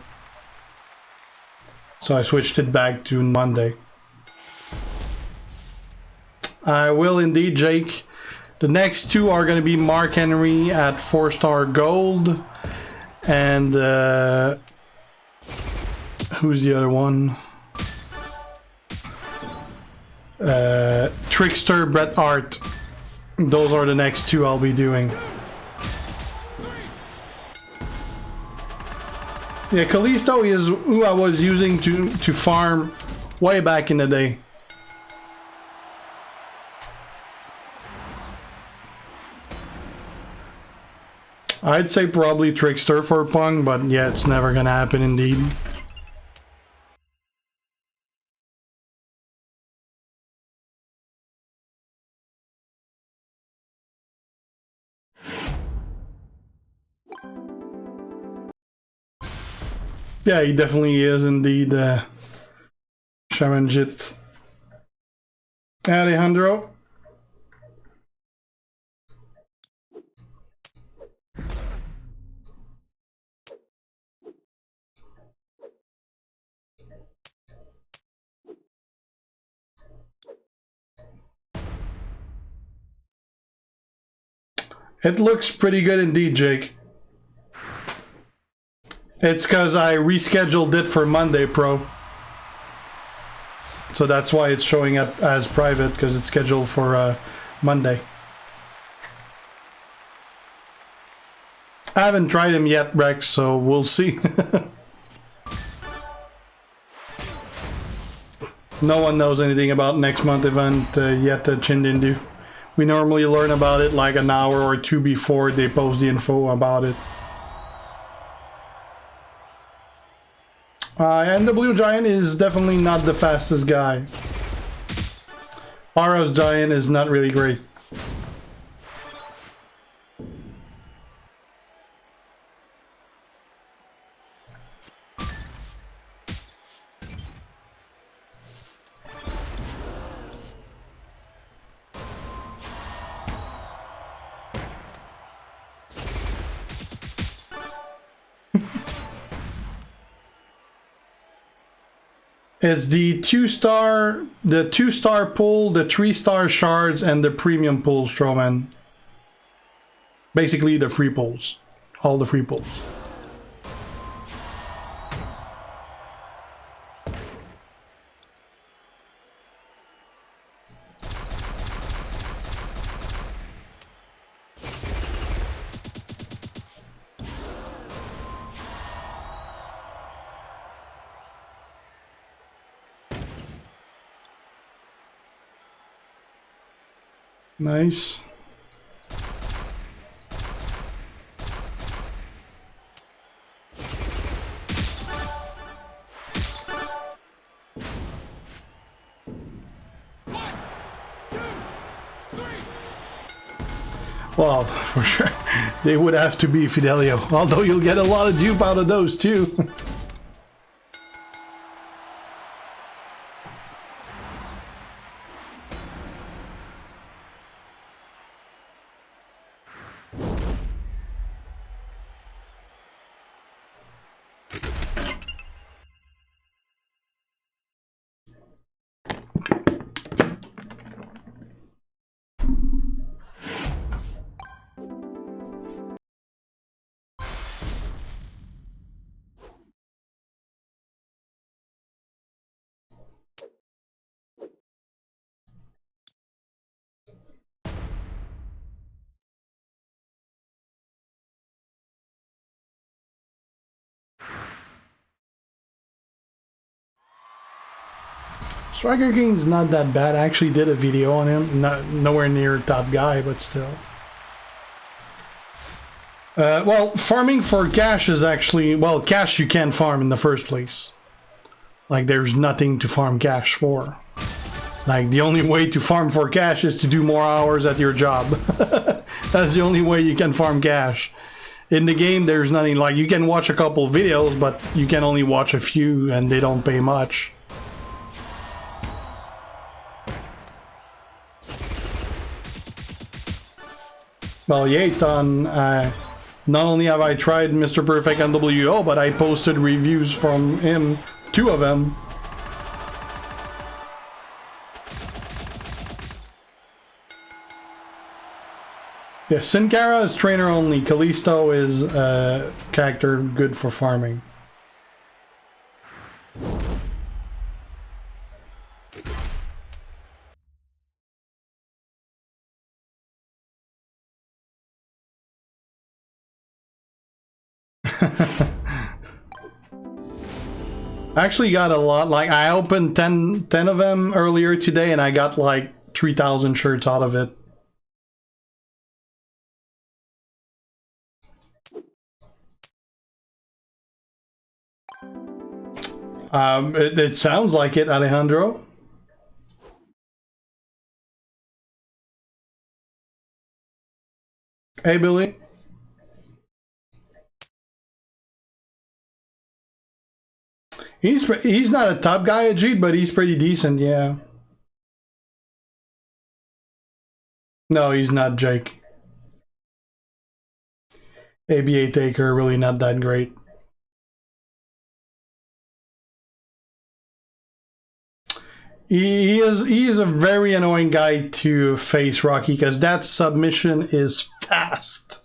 So I switched it back to Monday. I will indeed, Jake. The next two are going to be Mark Henry at 4-star gold. And who's the other one? Trickster Bret Hart. Those are the next two I'll be doing. Yeah, Kalisto is who I was using to farm way back in the day. I'd say probably Trickster for Punk, but yeah, it's never gonna happen indeed. Yeah, he definitely is indeed Sharanjit. Alejandro. It looks pretty good indeed, Jake. It's because I rescheduled it for Monday, Pro. So that's why it's showing up as private, because it's scheduled for Monday. I haven't tried him yet, Rex, so we'll see. No one knows anything about next month event yet, Chindindu. We normally learn about it like an hour or two before they post the info about it. And the Blue Giant is definitely not the fastest guy. Para's Giant is not really great. It's the 2-star, the 2-star pull, the 3-star shards, and the premium pull, Strowman. Basically the free pulls. All the free pulls. Nice. Well, for sure, they would have to be Fidelio, although you'll get a lot of dupe out of those too. Striker King's not that bad. I actually did a video on him. Nowhere near top guy, but still. Well, farming for cash is actually... Well, cash you can't farm in the first place. Like, there's nothing to farm cash for. Like, the only way to farm for cash is to do more hours at your job. That's the only way you can farm cash. In the game, there's nothing. Like, you can watch a couple videos, but you can only watch a few, and they don't pay much. Well, Yaton, not only have I tried Mr. Perfect NWO, but I posted reviews from him, 2 of them. Yeah, Sin Cara is trainer only. Kalisto is character good for farming. I actually got a lot. Like, I opened 10 of them earlier today, and I got like 3,000 shirts out of it. It sounds like it, Alejandro. Hey, Billy. He's not a top guy at Jeet, but he's pretty decent, yeah. No, he's not Jake. ABA Taker, really not that great. He is a very annoying guy to face, Rocky, because that submission is fast.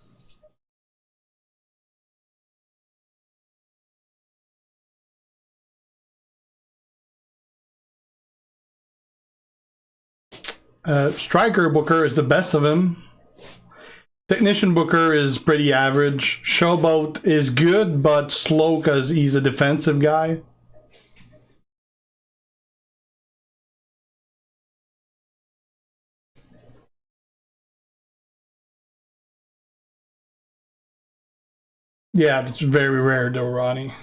Striker Booker is the best of him. Technician Booker is pretty average. Showboat is good, but slow because he's a defensive guy. Yeah, it's very rare though, Ronnie.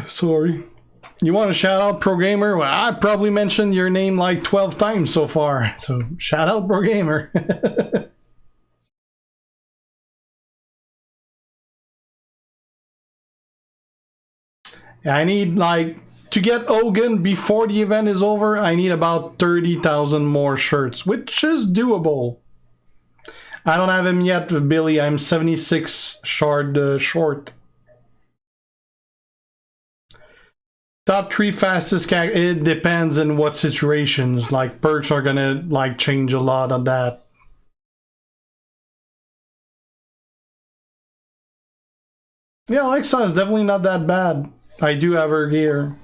Sorry. You want to shout out Pro Gamer? Well, I probably mentioned your name like 12 times so far. So shout out Pro Gamer. I need like to get Hogan before the event is over. I need about 30,000 more shirts, which is doable. I don't have him yet, Billy. I'm 76 short. Top 3 fastest it depends on what situations. Like perks are gonna like change a lot on that. Yeah, Alexa is definitely not that bad. I do have her gear.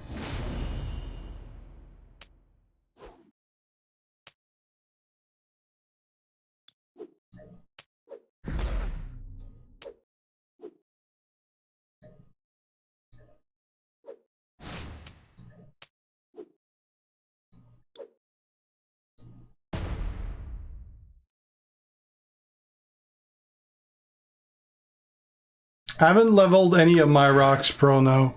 I haven't leveled any of my rocks pro now.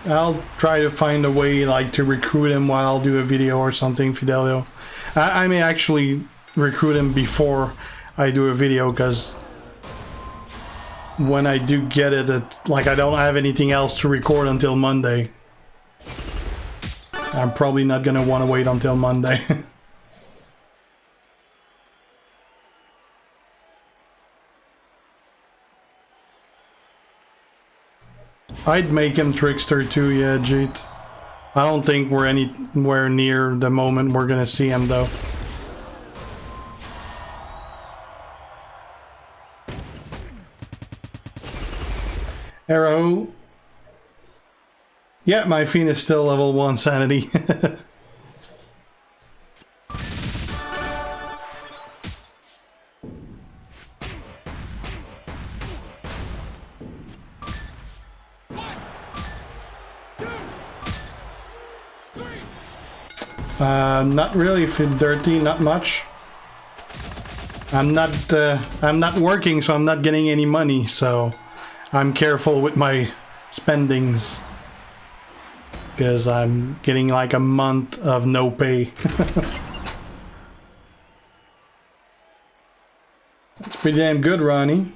I'll try to find a way like to recruit him while I'll do a video or something, Fidelio. I may actually recruit him before I do a video, because when I do get it, like I don't have anything else to record until Monday. I'm probably not gonna want to wait until Monday. I'd make him Trickster too, yeah, Jeet. I don't think we're anywhere near the moment we're gonna see him, though. Arrow. Yeah, my Fiend is still level 1 sanity. Not really, Feud Dirty, not much. I'm not working, so I'm not getting any money, so I'm careful with my spendings. because I'm getting like a month of no pay. That's pretty damn good, Ronnie.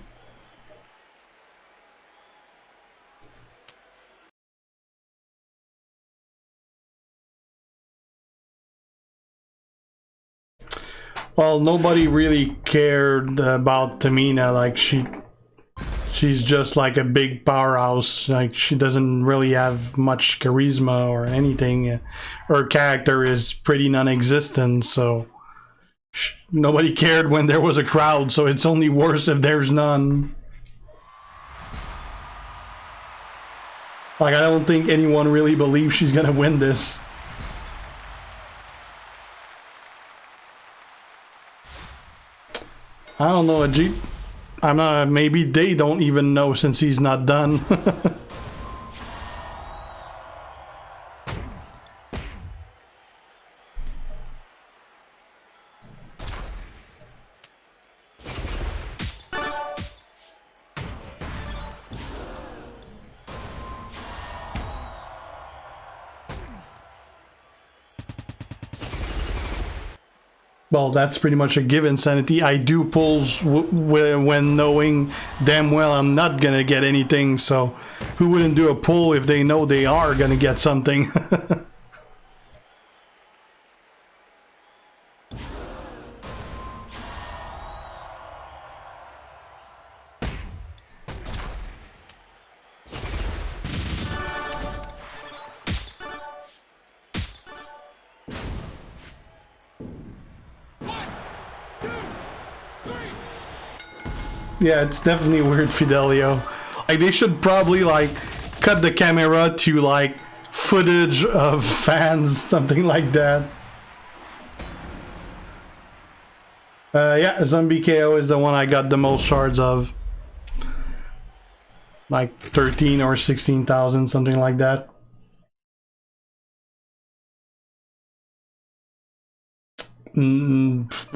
Well, nobody really cared about Tamina. Like she's just like a big powerhouse. Like she doesn't really have much charisma or anything. Her character is pretty non-existent, so nobody cared when there was a crowd, so it's only worse if there's none. Like, I don't think anyone really believes she's gonna win this. I don't know, I'm not, maybe they don't even know since he's not done. Well, that's pretty much a given, Sanity. I do pulls when knowing damn well I'm not gonna get anything, so who wouldn't do a pull if they know they are gonna get something? Yeah, it's definitely weird, Fidelio. Like, they should probably, like, cut the camera to, like, footage of fans, something like that. Yeah, Zombie KO is the one I got the most shards of. Like, 13 or 16,000, something like that.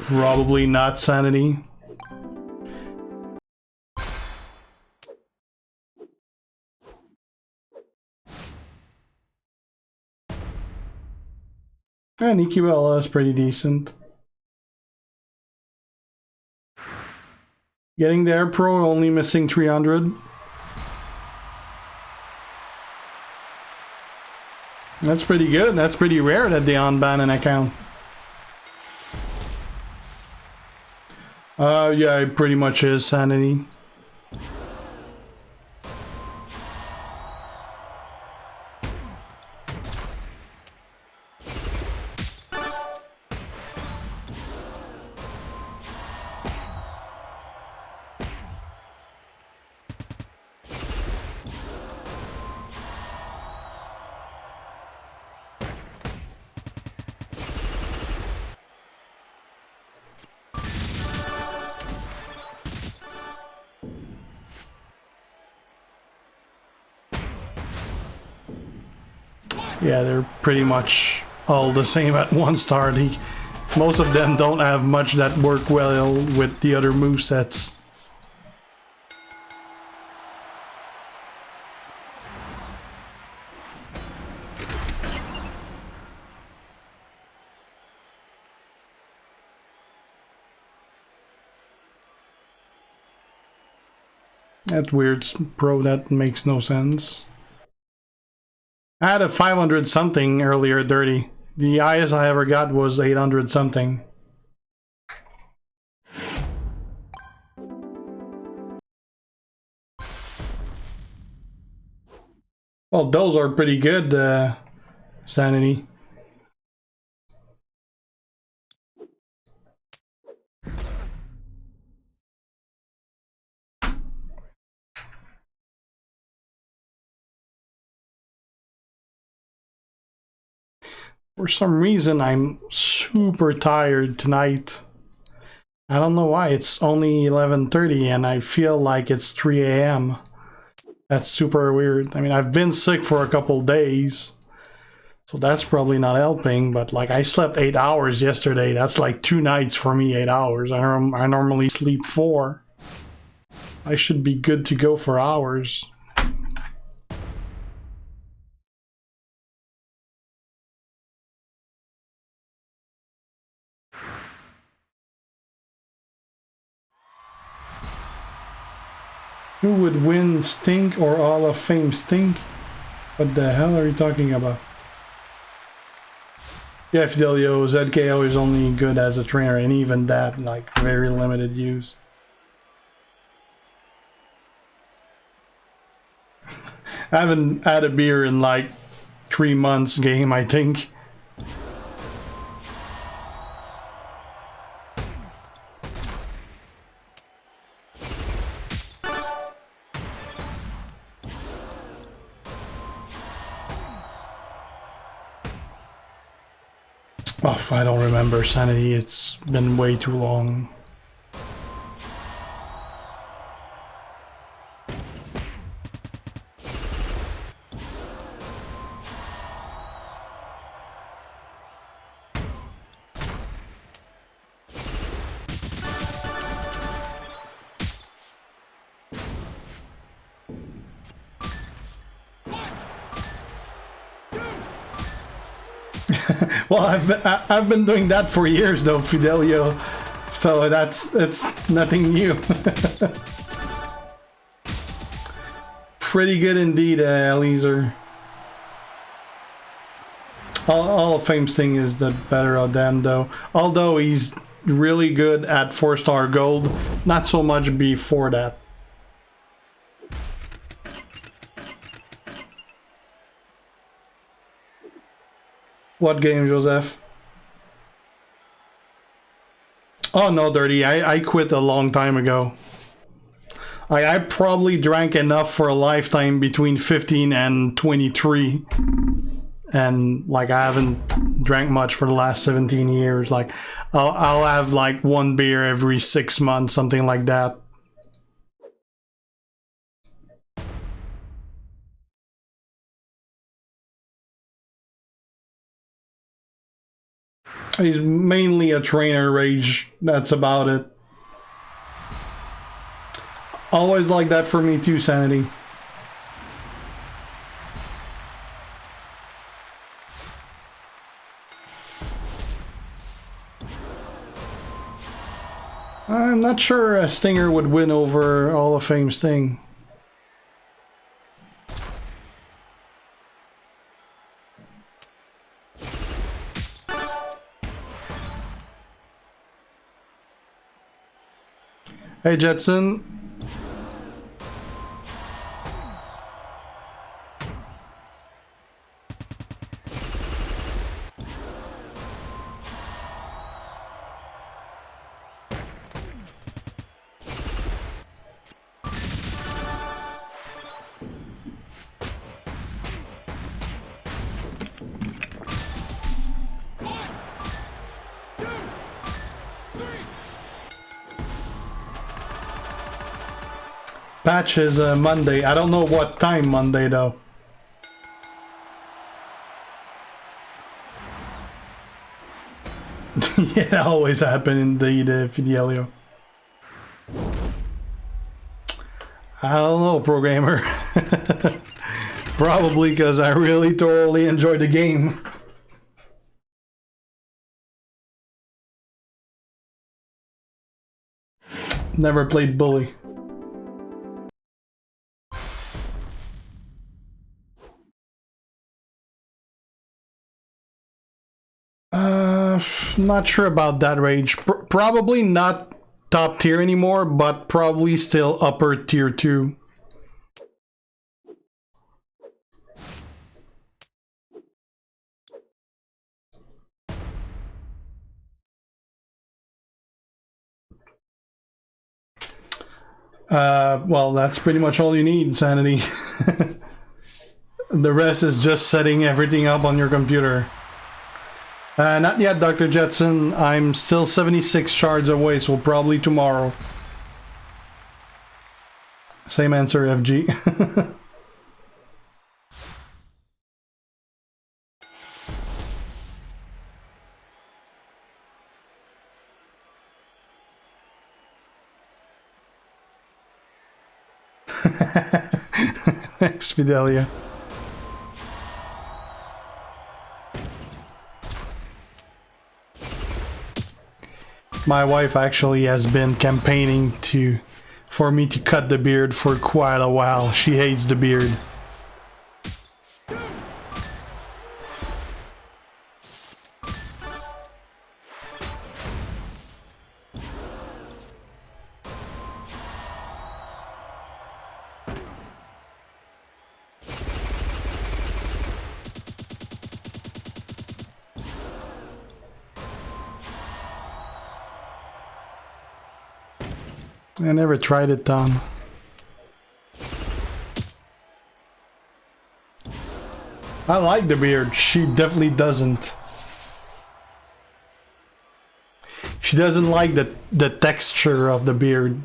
Probably not Sanity. And EQL is pretty decent. Getting there, Pro, only missing 300. That's pretty good. That's pretty rare that they unban an account. Yeah, it pretty much is Sanity. Yeah, they're pretty much all the same at 1 star. Most of them don't have much that work well with the other movesets. That weird Pro, that makes no sense. I had a 500 something earlier, Dirty. The highest I ever got was 800 something. Well, those are pretty good, Sanity. For some reason, I'm super tired tonight. I don't know why. It's only 11:30 and I feel like it's 3 a.m. That's super weird. I mean, I've been sick for a couple days, so that's probably not helping, but like I slept 8 hours yesterday. That's like 2 nights for me, 8 hours. I normally sleep 4. I should be good to go for hours. would win stink or Hall of Fame stink? What the hell are you talking about? Yeah, Fidelio, ZKO is only good as a trainer, and even that, like, very limited use. I haven't had a beer in like 3 months game, I think. Oh, I don't remember Sanity, it's been way too long. Well, I've been doing that for years though, Fidelio. So it's nothing new. Pretty good indeed, Eliezer. Hall of Fame thing is the better of them though. Although he's really good at 4-star gold, not so much before that. What game, Joseph? Oh no, Dirty. I quit a long time ago. I probably drank enough for a lifetime between 15 and 23. And like I haven't drank much for the last 17 years. Like I'll have like one beer every 6 months, something like that. He's mainly a trainer rage, that's about it. Always like that for me too, Sanity. I'm not sure a Stinger would win over Hall of Fame Sting. Hey Jetson. Patch is Monday. I don't know what time Monday though. Yeah, that always happen indeed, Fidelio. I don't know, programmer. Probably because I really thoroughly enjoy the game. Never played Bully. Not sure about that range. Probably not top tier anymore, but probably still upper tier 2. Well, that's pretty much all you need, Sanity. The rest is just setting everything up on your computer. Not yet, Dr. Jetson. I'm still 76 shards away, so probably tomorrow. Same answer, FG. Thanks, Fidelia. My wife actually has been campaigning for me to cut the beard for quite a while. She hates the beard. I never tried it, Tom. I like the beard. She definitely doesn't. She doesn't like the texture of the beard.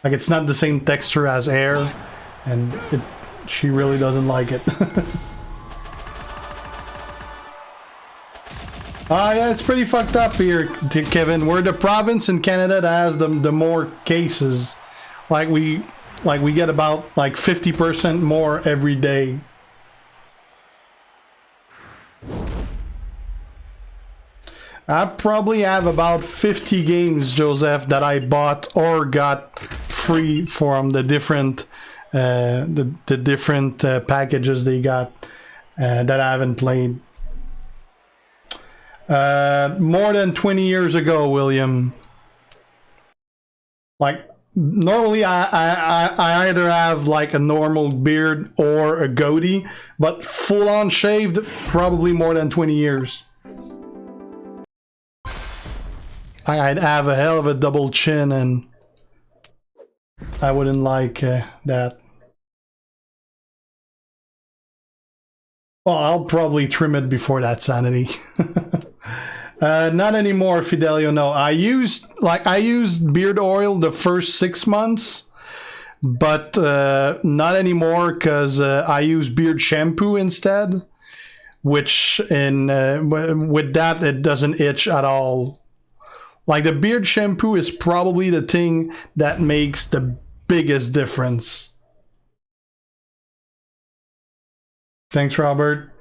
Like, it's not the same texture as hair, and she really doesn't like it. Yeah, it's pretty fucked up here, Kevin. We're the province in Canada that has the more cases. Like we get about like 50% more every day. I probably have about 50 games, Joseph, that I bought or got free from the different different packages they got that I haven't played. More than 20 years ago, William. Like, normally I either have like a normal beard or a goatee, but full on shaved, probably more than 20 years. I'd have a hell of a double chin, and I wouldn't like that. Well, I'll probably trim it before that, Sanity. Not anymore, Fidelio. No, I used beard oil the first 6 months, but not anymore because I use beard shampoo instead, which with that it doesn't itch at all. Like, the beard shampoo is probably the thing that makes the biggest difference. Thanks, Robert.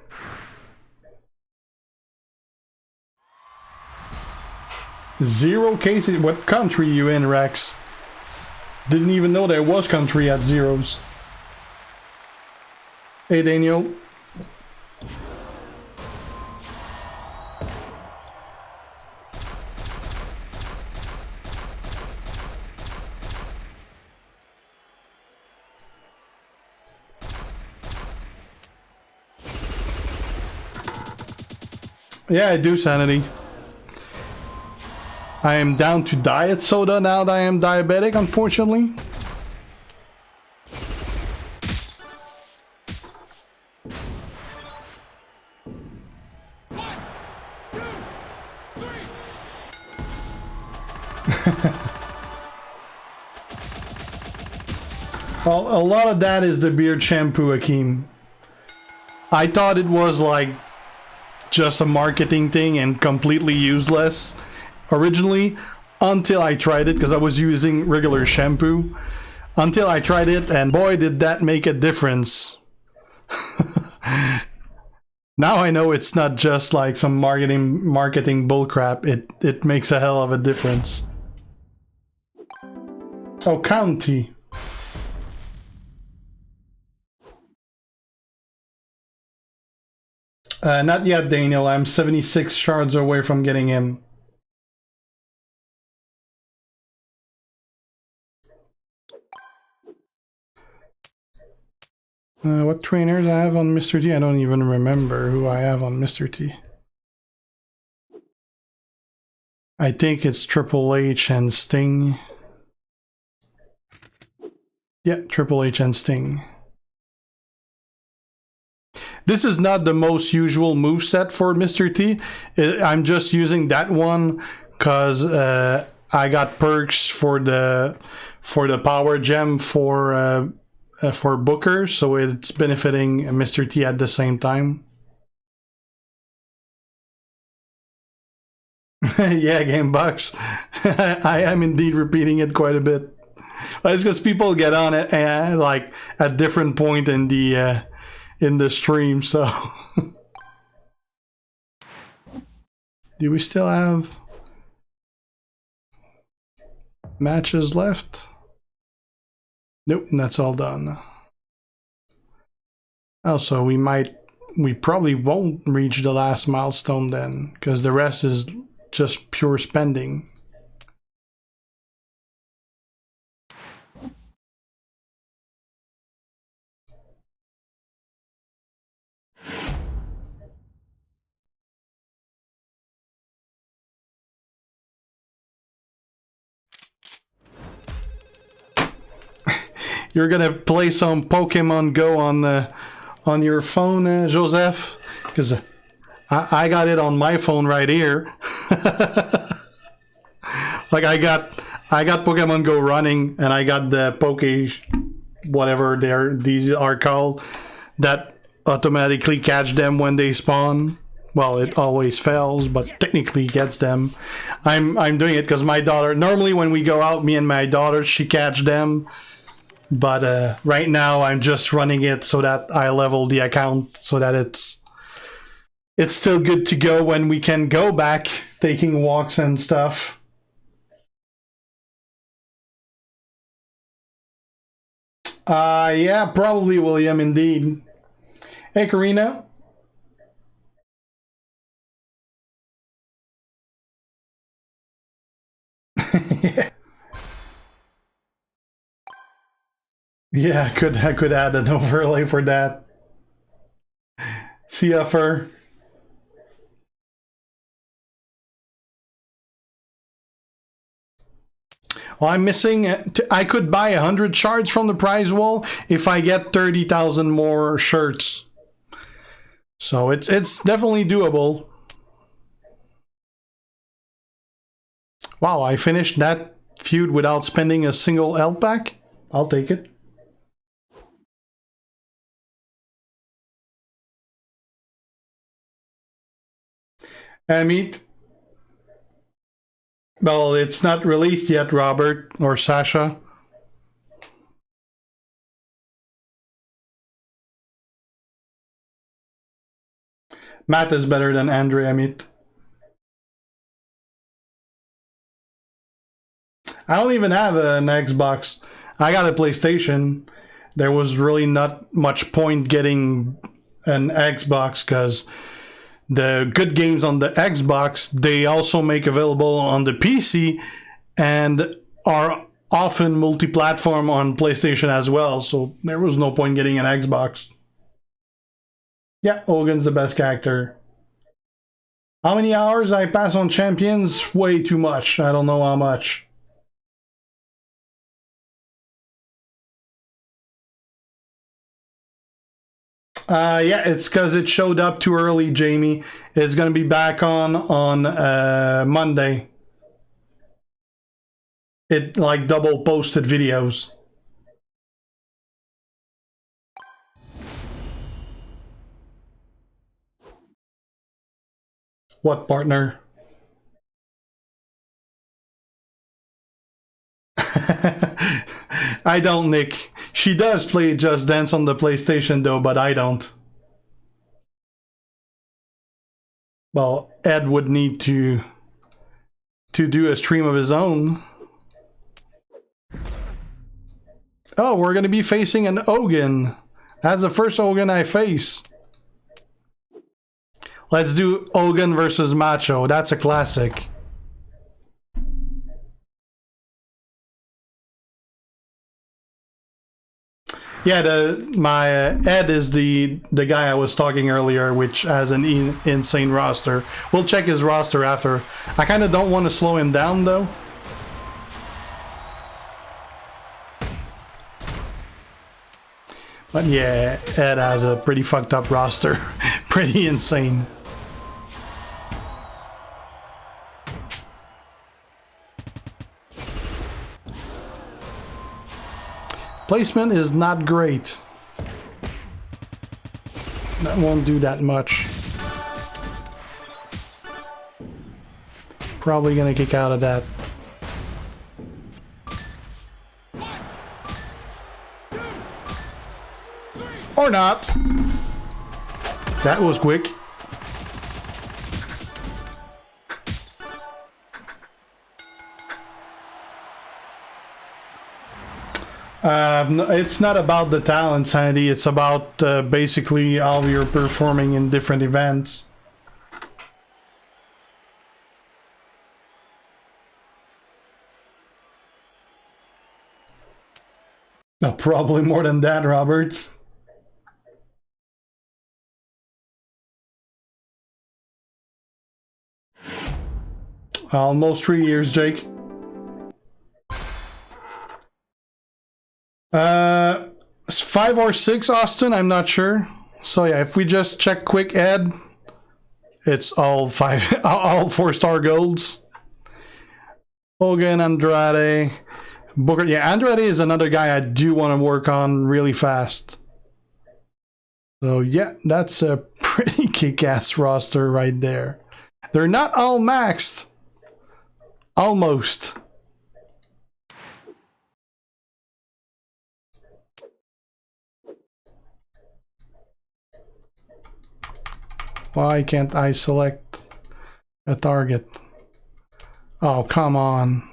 Zero cases. What country you in, Rex? Didn't even know there was country at zeros. Hey, Daniel. Yeah, I do, Sanity. I am down to diet soda now that I am diabetic, unfortunately. Well, a lot of that is the beard shampoo, Akeem. I thought it was like just a marketing thing and completely useless originally, until I tried it, because I was using regular shampoo. Until I tried it, and boy, did that make a difference. Now I know it's not just like some marketing bullcrap. It makes a hell of a difference. Oh, county. Not yet, Daniel. I'm 76 shards away from getting him. What trainers I have on Mr. T? I don't even remember who I have on Mr. T. I think it's Triple H and Sting. Yeah, Triple H and Sting. This is not the most usual moveset for Mr. T. I'm just using that one because I got perks for the power gem for Booker, so it's benefiting Mr. T at the same time. Yeah, Game Bucks. I am indeed repeating it quite a bit. It's because people get on it like at different point in the stream, so. Do we still have matches left? Nope, that's all done. Also, we probably won't reach the last milestone then, because the rest is just pure spending. You're gonna play some Pokemon Go on your phone, Joseph? Because I got it on my phone right here. Like I got Pokemon Go running, and I got the whatever these are called, that automatically catch them when they spawn. Well, it always fails, but technically gets them. I'm doing it because my daughter, normally when we go out, me and my daughter, she catch them. But right now I'm just running it so that I level the account so that it's still good to go when we can go back taking walks and stuff. Yeah, probably William, indeed. Hey, Karina. Yeah, I could add an overlay for that. See ya, Fur. Well, I'm missing. I could buy 100 shards from the prize wall if I get 30,000 more shirts. So it's definitely doable. Wow, I finished that feud without spending a single L pack. I'll take it. Amit. Well, it's not released yet, Robert or Sasha. Matt is better than Andre, Amit. I don't even have an Xbox. I got a PlayStation. There was really not much point getting an Xbox because the good games on the Xbox, they also make available on the PC and are often multi-platform on PlayStation as well, so there was no point getting an Xbox. Yeah, Hogan's the best character. How many hours I pass on Champions? Way too much. I don't know how much. Yeah, it's because it showed up too early, Jamie. It's gonna be back on Monday. It like double posted videos. What partner? I don't, Nick. She does play Just Dance on the PlayStation though, but I don't. Well, Ed would need to do a stream of his own. Oh, we're gonna be facing an Hogan. That's the first Hogan I face. Let's do Hogan versus Macho. That's a classic. Yeah, my Ed is the guy I was talking earlier, which has an insane roster. We'll check his roster after. I kind of don't want to slow him down though. But yeah, Ed has a pretty fucked up roster. Pretty insane. Placement is not great. That won't do that much. Probably gonna kick out of that. Or not. That was quick. It's not about the talent, Sandy. It's about basically how you're performing in different events. No, probably more than that, Robert. Almost 3 years, Jake. 5 or 6, Austin, I'm not sure. So yeah, if we just check quick, Ed, it's all 5, all 4-star golds. Hogan, Andrade, Booker. Yeah, Andrade is another guy I do want to work on really fast. So yeah, that's a pretty kick-ass roster right there. They're not all maxed. Almost. Why can't I select a target? Oh, come on.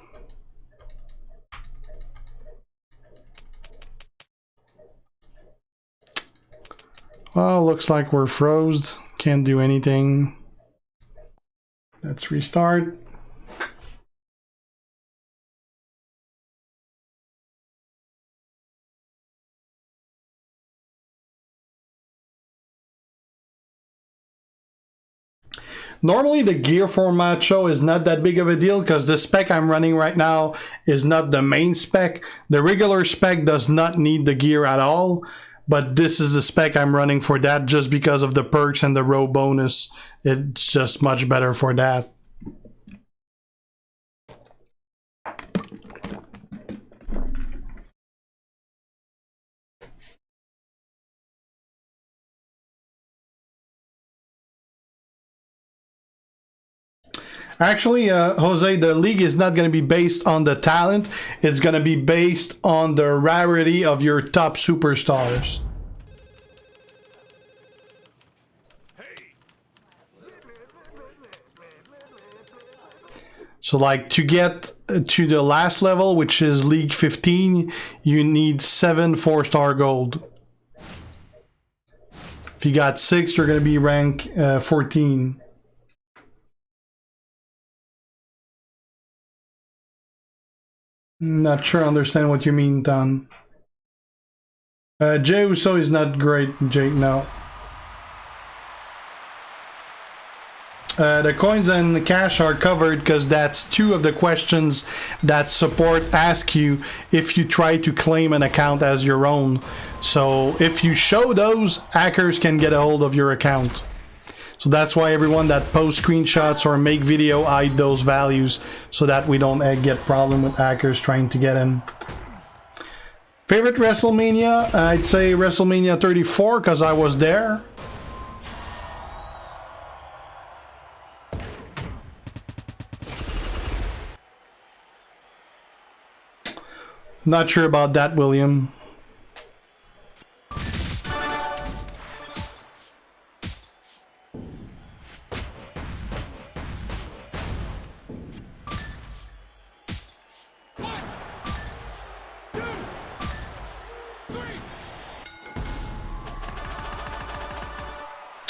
Well, looks like we're froze. Can't do anything. Let's restart. Normally the gear for Macho is not that big of a deal because the spec I'm running right now is not the main spec. The regular spec does not need the gear at all, but this is the spec I'm running for that just because of the perks and the row bonus. It's just much better for that. Actually, Jose, the league is not going to be based on the talent. It's going to be based on the rarity of your top superstars. So like to get to the last level, which is League 15, you need 7 4-star gold. If you got 6, you're going to be rank 14. Not sure I understand what you mean, Don. Jey Uso is not great, Jake, no. The coins and cash are covered because that's 2 of the questions that support ask you if you try to claim an account as your own. So if you show those, hackers can get a hold of your account. So that's why everyone that posts screenshots or make video hide those values so that we don't get problem with hackers trying to get in. Favorite WrestleMania? I'd say WrestleMania 34 because I was there. Not sure about that, William.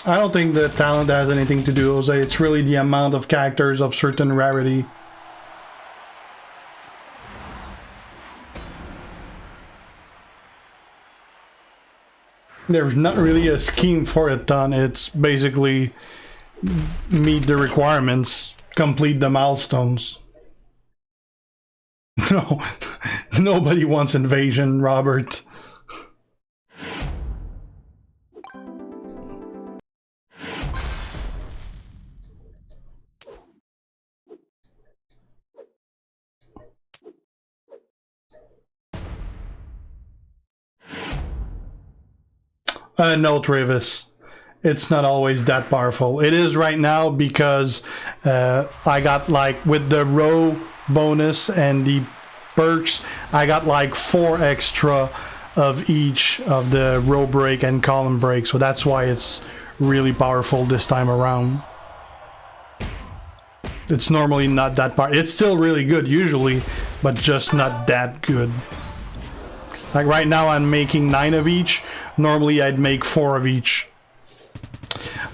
I don't think the talent has anything to do, Jose. It's really the amount of characters of certain rarity. There's not really a scheme for it done. It's basically meet the requirements, complete the milestones. No, nobody wants invasion, Robert. No, Travis. It's not always that powerful. It is right now because I got like with the row bonus and the perks, I got like 4 extra of each of the row break and column break. So that's why it's really powerful this time around. It's normally not that powerful. It's still really good usually, but just not that good. Like right now I'm making 9 of each. Normally I'd make 4 of each.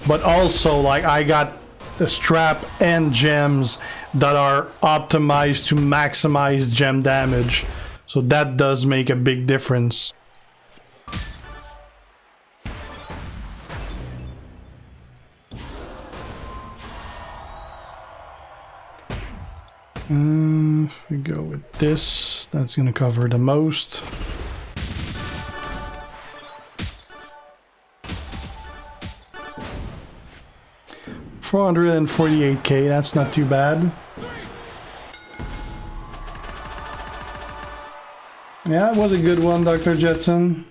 But also, like, I got a strap and gems that are optimized to maximize gem damage. So that does make a big difference. If we go with this, that's going to cover the most. $448K, that's not too bad. Yeah, it was a good one, Dr. Jetson.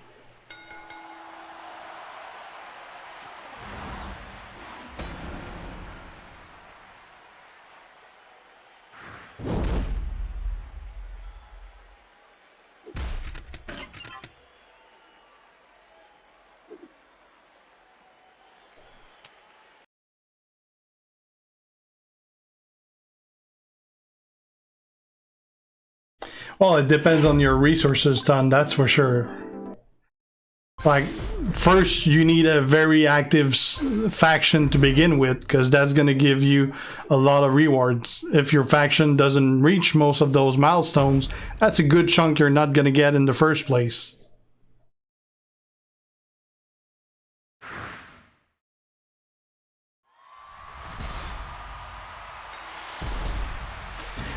Well, it depends on your resources, Ton, that's for sure. Like, first you need a very active faction to begin with, because that's going to give you a lot of rewards. If your faction doesn't reach most of those milestones, that's a good chunk you're not going to get in the first place.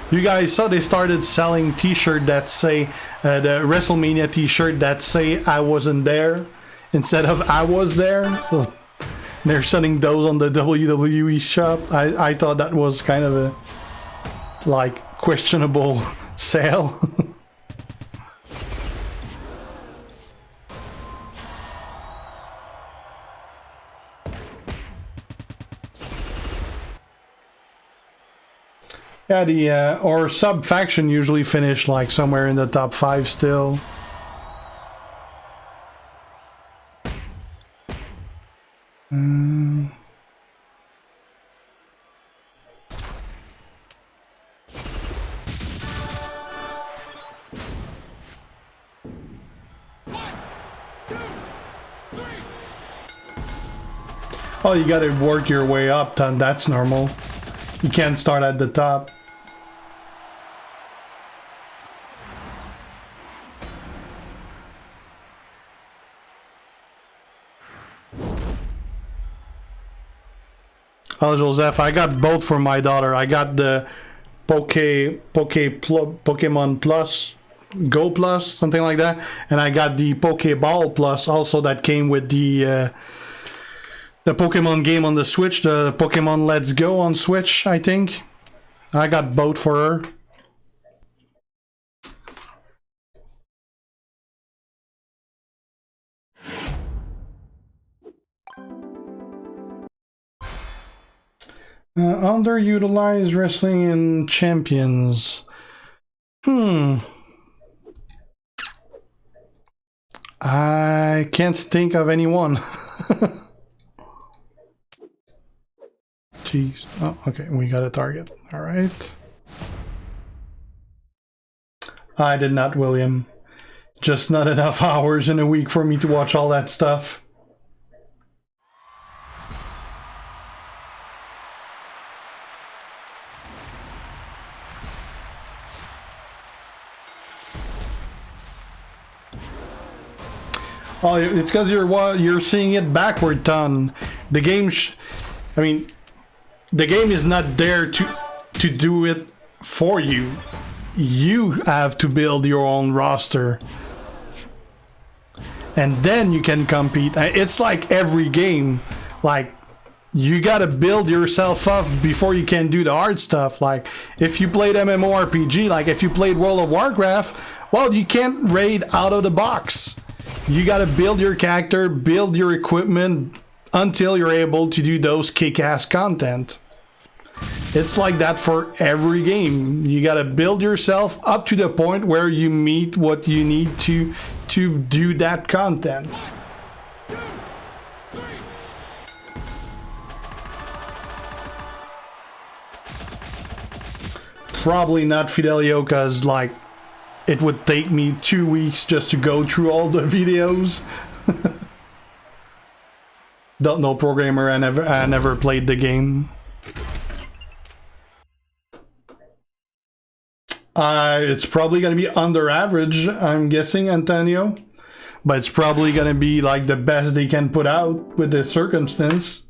You guys saw they started selling t-shirt that say, the WrestleMania t-shirt that say I wasn't there instead of I was there. So they're selling those on the WWE shop. I thought that was kind of a, like, questionable sale. Yeah, the or sub faction usually finish like somewhere in the top 5 still. Oh, you gotta work your way up, Ton. That's normal. You can't start at the top. Oh, Joseph, I got both for my daughter. I got the Pokemon Plus, Go Plus, something like that, and I got the Pokeball Plus also that came with the Pokemon game on the Switch, the Pokemon Let's Go on Switch, I think. I got both for her. Underutilized wrestling in Champions. I can't think of anyone. Jeez. Oh, okay, we got a target. All right. I did not, William. Just not enough hours in a week for me to watch all that stuff. Oh, it's because you're seeing it backward, Ton. The game, I mean, the game is not there to do it for you. You have to build your own roster, and then you can compete. It's like every game, like you gotta build yourself up before you can do the hard stuff. Like if you played MMORPG, like if you played World of Warcraft, well, you can't raid out of the box. You gotta build your character, build your equipment until you're able to do those kick-ass content. It's like that for every game. You gotta build yourself up to the point where you meet what you need to do that content. Probably not Fidelio, because like it would take me 2 weeks just to go through all the videos. Don't know programmer, I never played the game. It's probably gonna be under average, I'm guessing, Antonio. But it's probably gonna be like the best they can put out with the circumstance.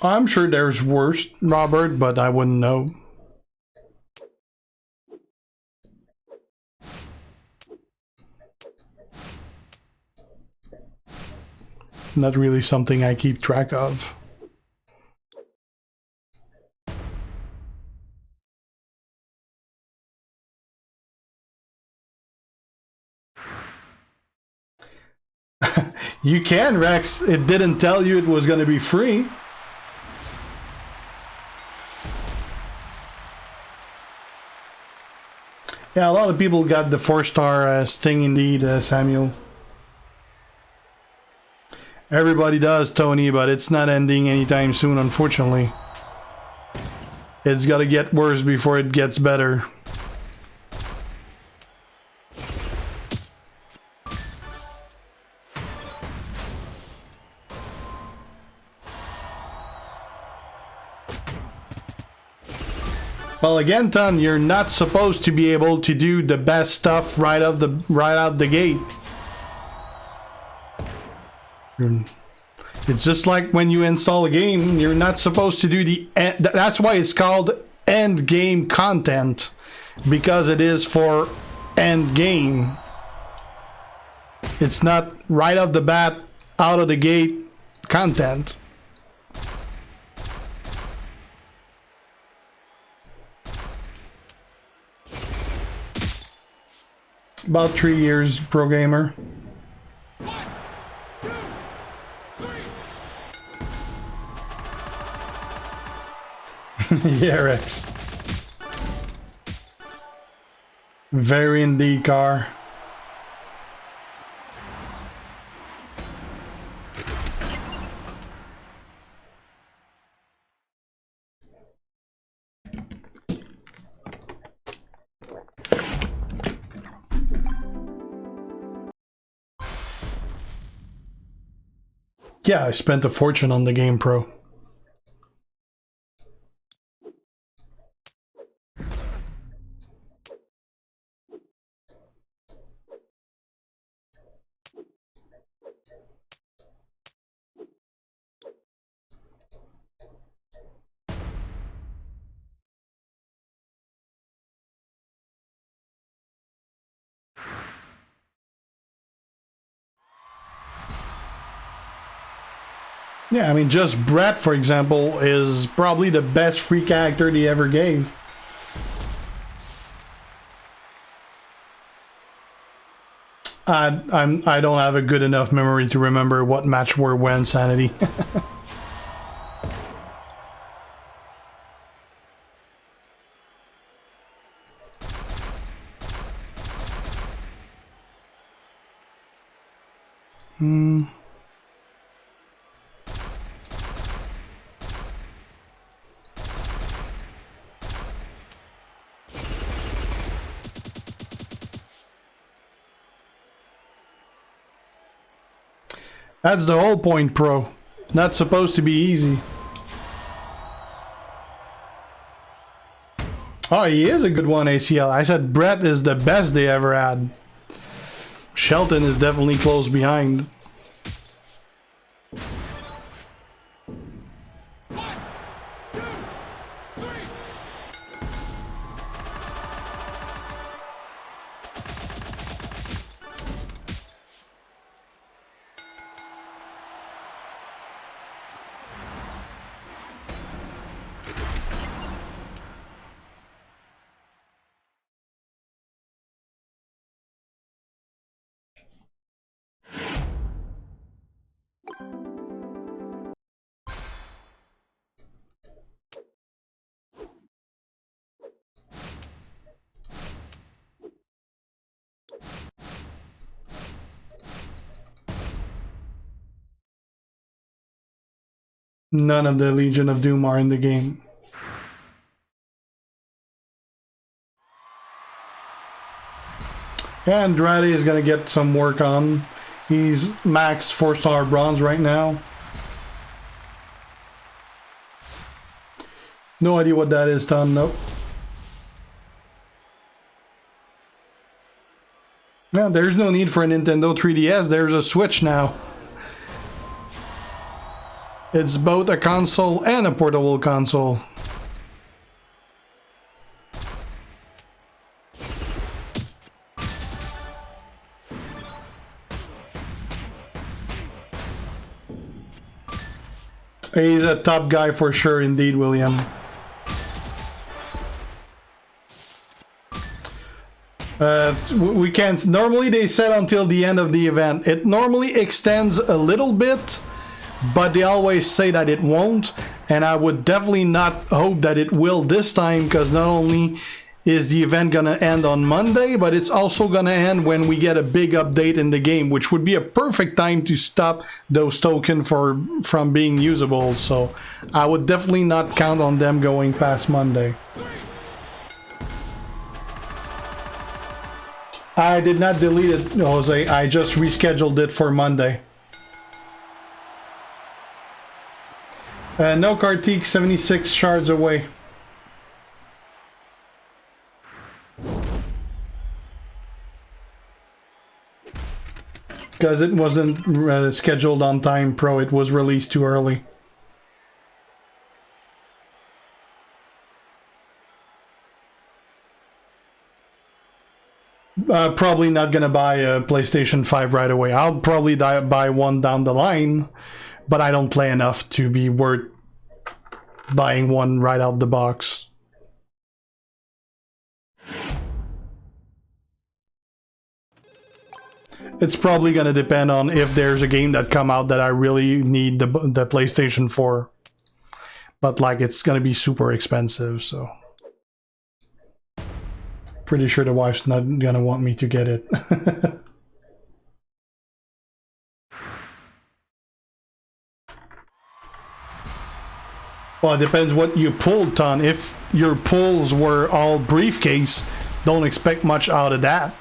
I'm sure there's worse, Robert, but I wouldn't know. Not really something I keep track of. You can, Rex. It didn't tell you it was going to be free. Yeah, a lot of people got the 4-star Sting indeed, Samuel. Everybody does, Tony, but it's not ending anytime soon, unfortunately. It's got to get worse before it gets better. Well, again, Ton, you're not supposed to be able to do the best stuff right out the gate. It's just like when you install a game, you're not supposed to do the end. That's why it's called end game content, because it is for end game. It's not right off the bat, out of the gate content. About 3 years, pro gamer.
1, 2, 3.
Yeah, Rex. Very indeed, car. Yeah, I spent a fortune on the game, Pro. Yeah, I mean, just Brett, for example, is probably the best free character they ever gave. I don't have a good enough memory to remember what match were when, Sanity. That's the whole point, Pro. Not supposed to be easy. Oh, he is a good one, ACL. I said Brett is the best they ever had. Shelton is definitely close behind. None of the Legion of Doom are in the game. Yeah, Andrade is gonna get some work on. He's maxed 4-star bronze right now. No idea what that is, Tom. Nope. Yeah, there's no need for a Nintendo 3DS. There's a Switch now. It's both a console and a portable console. He's a top guy for sure, indeed, William. We can't. Normally they said until the end of the event. It normally extends a little bit, but they always say that it won't. And I would definitely not hope that it will this time, because not only is the event gonna end on Monday, but it's also gonna end when we get a big update in the game, which would be a perfect time to stop those tokens from being usable. So I would definitely not count on them going past Monday. I did not delete it, Jose. I just rescheduled it for Monday. No, Kartik, 76 shards away. Because it wasn't scheduled on time, Pro. It was released too early. Probably not gonna buy a PlayStation 5 right away. I'll probably buy one down the line, but I don't play enough to be worth buying one right out the box. It's probably gonna depend on if there's a game that come out that I really need the PlayStation for. But like, it's gonna be super expensive, so pretty sure the wife's not gonna want me to get it. Well, it depends what you pulled, Ton. If your pulls were all briefcase, don't expect much out of that.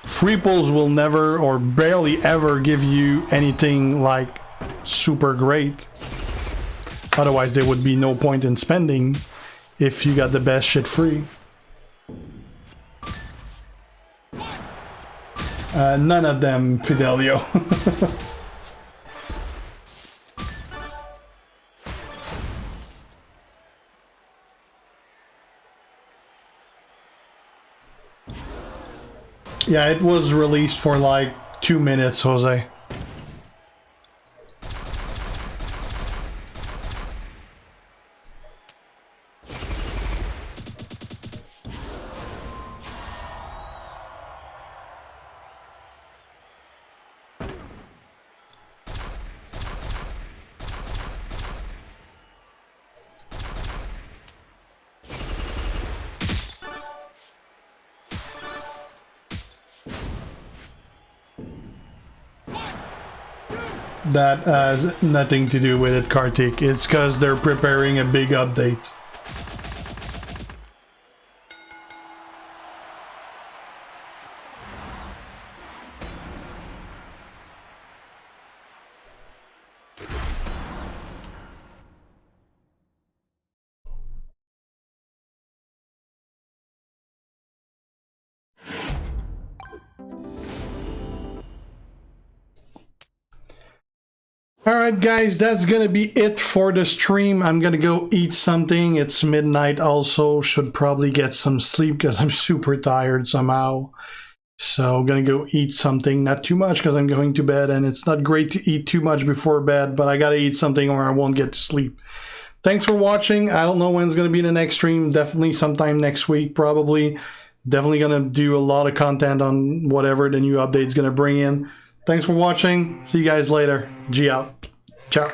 Free pulls will never or barely ever give you anything like super great. Otherwise, there would be no point in spending if you got the best shit free. None of them, Fidelio. Yeah, it was released for like 2 minutes, Jose. That has nothing to do with it, Kartik. It's because they're preparing a big update. Alright guys, that's gonna be it for the stream. I'm gonna go eat something. It's midnight also. Should probably get some sleep because I'm super tired somehow. So I'm gonna go eat something. Not too much because I'm going to bed, and it's not great to eat too much before bed, but I gotta eat something or I won't get to sleep. Thanks for watching. I don't know when it's gonna be the next stream. Definitely sometime next week, probably. Definitely gonna do a lot of content on whatever the new update's gonna bring in. Thanks for watching. See you guys later. G out. Ciao.